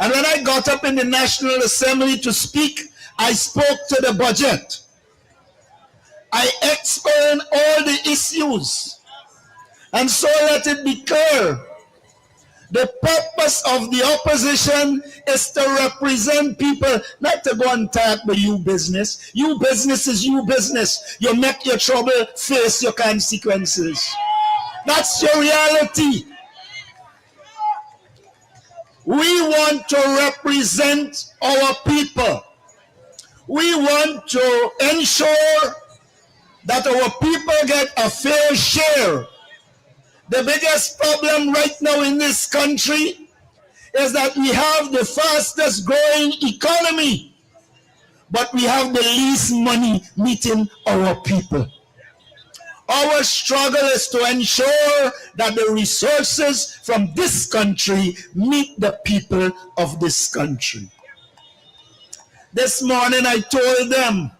And when I got up in the National Assembly to speak, I spoke to the budget. I explained all the issues. And so let it be clear. The purpose of the opposition is to represent people, not to go and talk about you business. You business is you business. You make your trouble, face your consequences. That's your reality. We want to represent our people. We want to ensure that our people get a fair share. The biggest problem right now in this country is that we have the fastest growing economy, but we have the least money meeting our people. Our struggle is to ensure that the resources from this country meet the people of this country. This morning I told them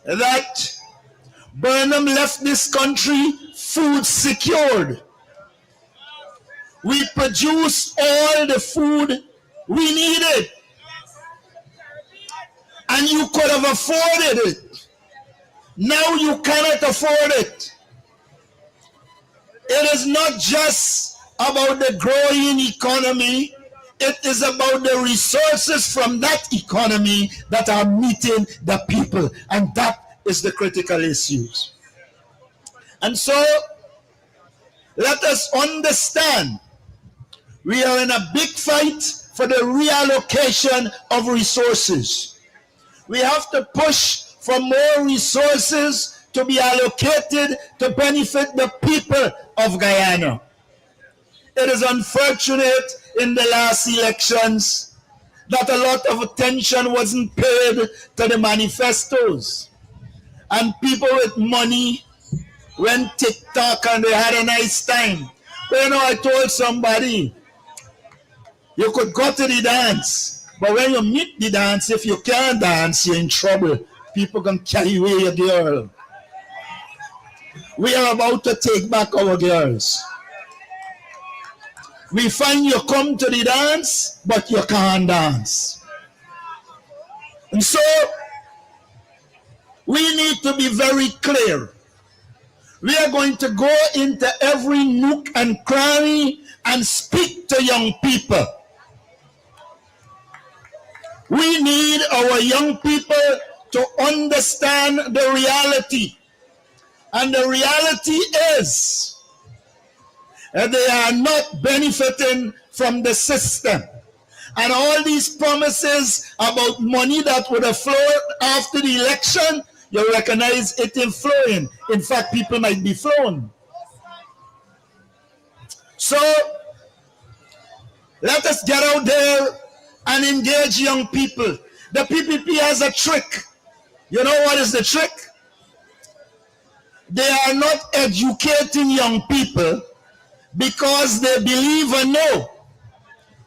that Burnham left this country food secured. We produced all the food we needed. And you could have afforded it. Now you cannot afford it. It is not just about the growing economy. It is about the resources from that economy that are meeting the people. And that is the critical issues. And so, let us understand, we are in a big fight for the reallocation of resources. We have to push for more resources to be allocated to benefit the people of Guyana. It is unfortunate in the last elections that a lot of attention wasn't paid to the manifestos. And people with money went TikTok and they had a nice time. But you know, I told somebody, you could go to the dance, but when you meet the dance, if you can't dance, you're in trouble. People can carry away your girl. We are about to take back our girls. We find you come to the dance, but you can't dance. And so, we need to be very clear. We are going to go into every nook and cranny and speak to young people. We need our young people to understand the reality. And the reality is that they are not benefiting from the system. And all these promises about money that would have flowed after the election, you recognize it in flowing. In fact, people might be flown. So, let us get out there and engage young people. The PPP has a trick. You know what is the trick? They are not educating young people because they believe and know.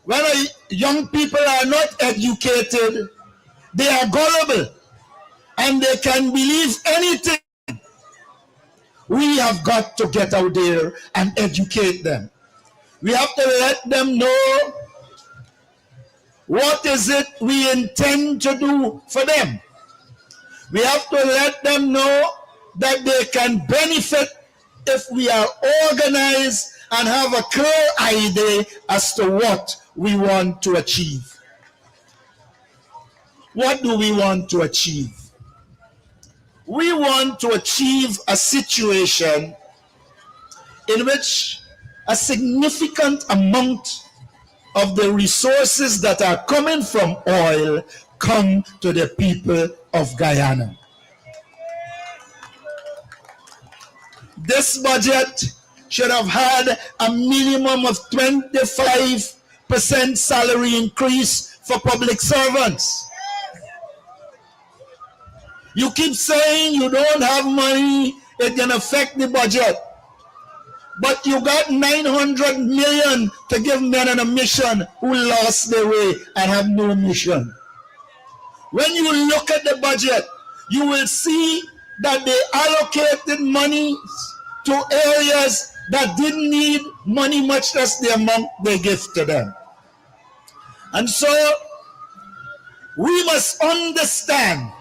When young people are not educated, they are gullible and they can believe anything. We have got to get out there and educate them. We have to let them know what is it we intend to do for them. We have to let them know that they can benefit if we are organized and have a clear idea as to what we want to achieve. What do we want to achieve? We want to achieve a situation in which a significant amount of the resources that are coming from oil come to the people of Guyana. This budget should have had a minimum of 25% salary increase for public servants. You keep saying you don't have money, it can affect the budget. But you got 900 million to give men on a mission who lost their way and have no mission. When you look at the budget, you will see that they allocated money to areas that didn't need money, much less the amount they give to them. And so we must understand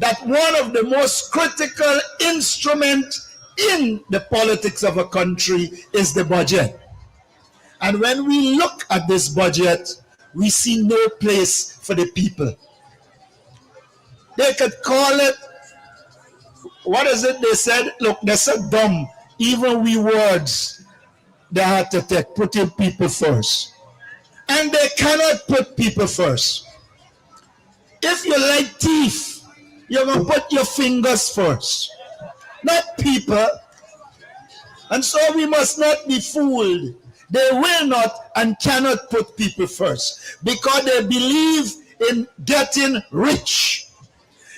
that one of the most critical instruments in the politics of a country is the budget. And when we look at this budget, we see no place for the people. They could call it, what is it they said? Look, they said dumb. Even we words, they had to take, putting people first. And they cannot put people first. If you like teeth, you're going to put your fingers first, not people. And so we must not be fooled. They will not and cannot put people first because they believe in getting rich.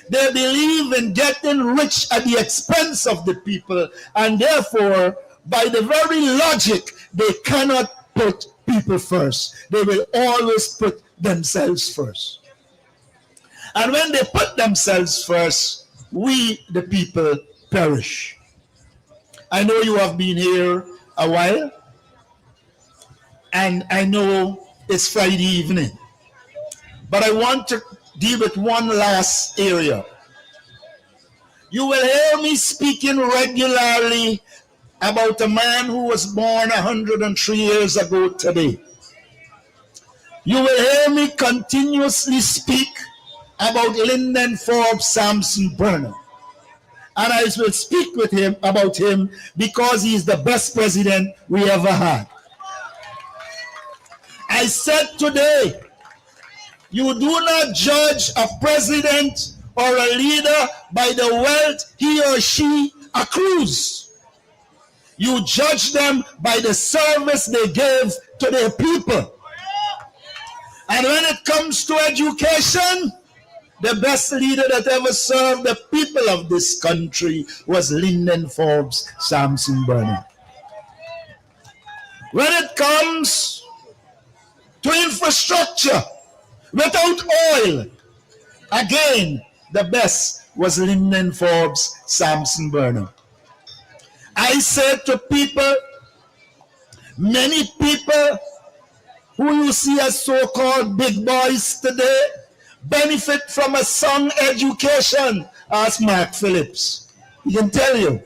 They believe in getting rich at the expense of the people, and therefore, by the very logic, they cannot put people first. They will always put themselves first. And when they put themselves first, we, the people, perish. I know you have been here a while, and I know it's Friday evening, but I want to deal with one last area. You will hear me speaking regularly about a man who was born 103 years ago today. You will hear me continuously speak about Lyndon Forbes Sampson Burnham. And I will speak with him about him because he's the best president we ever had. I said today, you do not judge a president or a leader by the wealth he or she accrues. You judge them by the service they give to their people. And when it comes to education, the best leader that ever served the people of this country was Lyndon Forbes Sampson Burnham. When it comes to infrastructure, without oil, again, the best was Lyndon Forbes Sampson Burnham. I said to people, many people who you see as so-called big boys today benefit from a sound education. Ask Mark Phillips. He can tell you.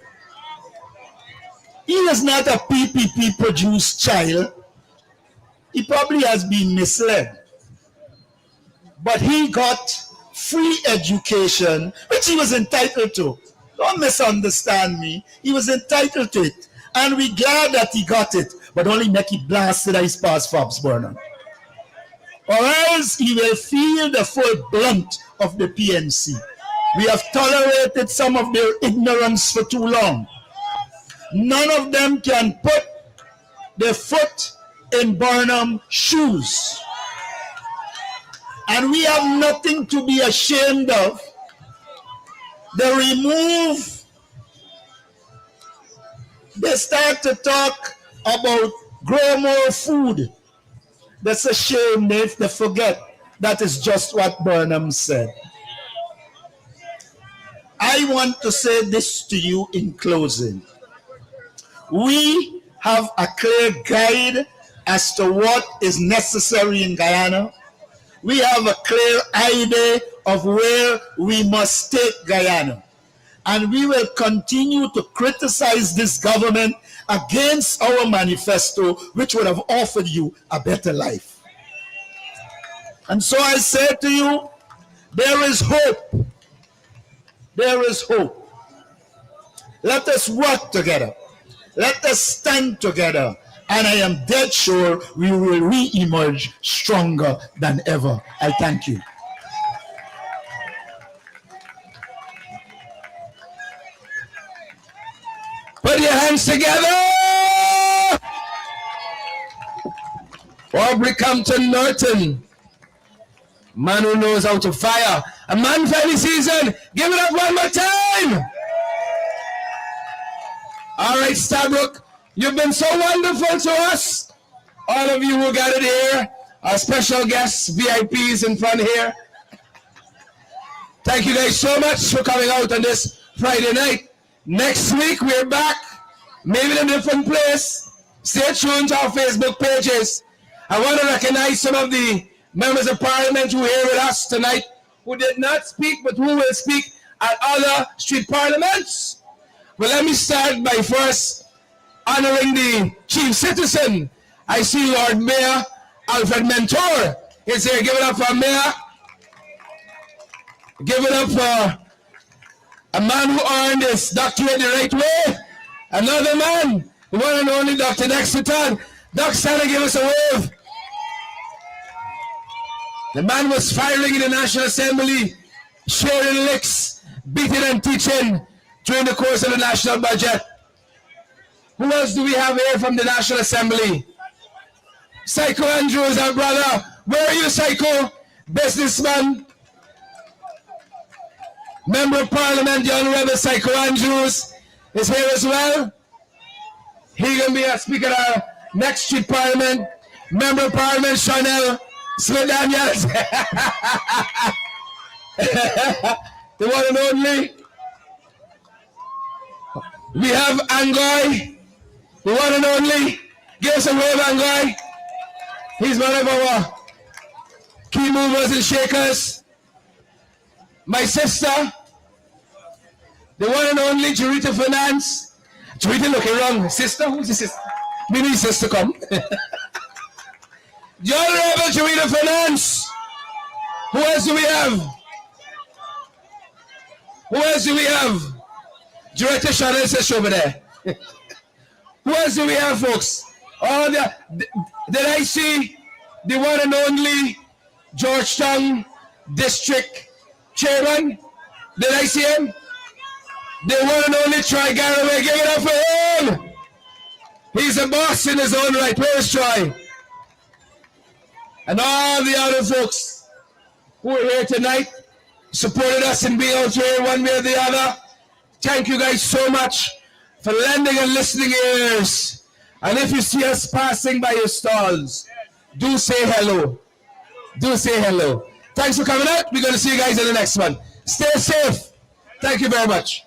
He is not a PPP produced child. He probably has been misled. But he got free education, which he was entitled to. Don't misunderstand me. He was entitled to it. And we're glad that he got it. but only make it blasted as past Forbes Burnham. Or else he will feel the full blunt of the PNC. We have tolerated some of their ignorance for too long. None of them can put their foot in Burnham's shoes. And we have nothing to be ashamed of. They start to talk about grow more food. That's a shame if they forget that is just what Burnham said. I want to say this to you in closing. We have a clear guide as to what is necessary in Guyana. We have a clear idea of where we must take Guyana. And we will continue to criticize this government against our manifesto, which would have offered you a better life. And so I say to you, there is hope. There is hope. Let us work together. Let us stand together. And I am dead sure we will re-emerge stronger than ever. I thank you. Put your hands together. Aubrey Compton Norton. Man who knows how to fire. A man for any season. Give it up one more time. All right, Stabrook. You've been so wonderful to us. All of you who gathered here. Our special guests, VIPs in front here. Thank you guys so much for coming out on this Friday night. Next week, we're back. Maybe in a different place. Stay tuned to our Facebook pages. I want to recognize some of the members of parliament who are here with us tonight, who did not speak, but who will speak at other street parliaments. Well, let me start by first honoring the chief citizen. I see Lord Mayor Alfred Mentor is here. Give it up for Mayor. Give it up for a man who earned his doctorate the right way. Another man, the one and only Dr. Dexterton. Doc Santa, give us a wave. The man was firing in the National Assembly, sharing licks, beating and teaching during the course of the national budget. Who else do we have here from the National Assembly? Psycho Andrews, our brother. Where are you, Psycho? Businessman. Member of Parliament, the Honorable Psycho Andrews is here as well. He's going to be a speaker at our next street parliament. Member of Parliament, Chanel Smith Daniels. The one and only. We have Angoy, the one and only. Give us a wave, Angoy. He's one of our key movers and shakers. My sister, the one and only Jurita Finance. Jurita looking wrong. Sister? Who's the sister? Maybe sister come. The Honorable Jurita Finance. Who else do we have? Who else do we have? Jurita Chanel says over there. Who else do we have, folks? Oh, did I see the one and only Georgetown District Chairman? Did I see him? The one and only Troy Garraway. Give it up for him. He's a boss in his own right. Where is Troy? And all the other folks who are here tonight, supported us in being out here one way or the other. Thank you guys so much for lending and listening ears. And if you see us passing by your stalls, do say hello. Do say hello. Thanks for coming out. We're going to see you guys in the next one. Stay safe. Thank you very much.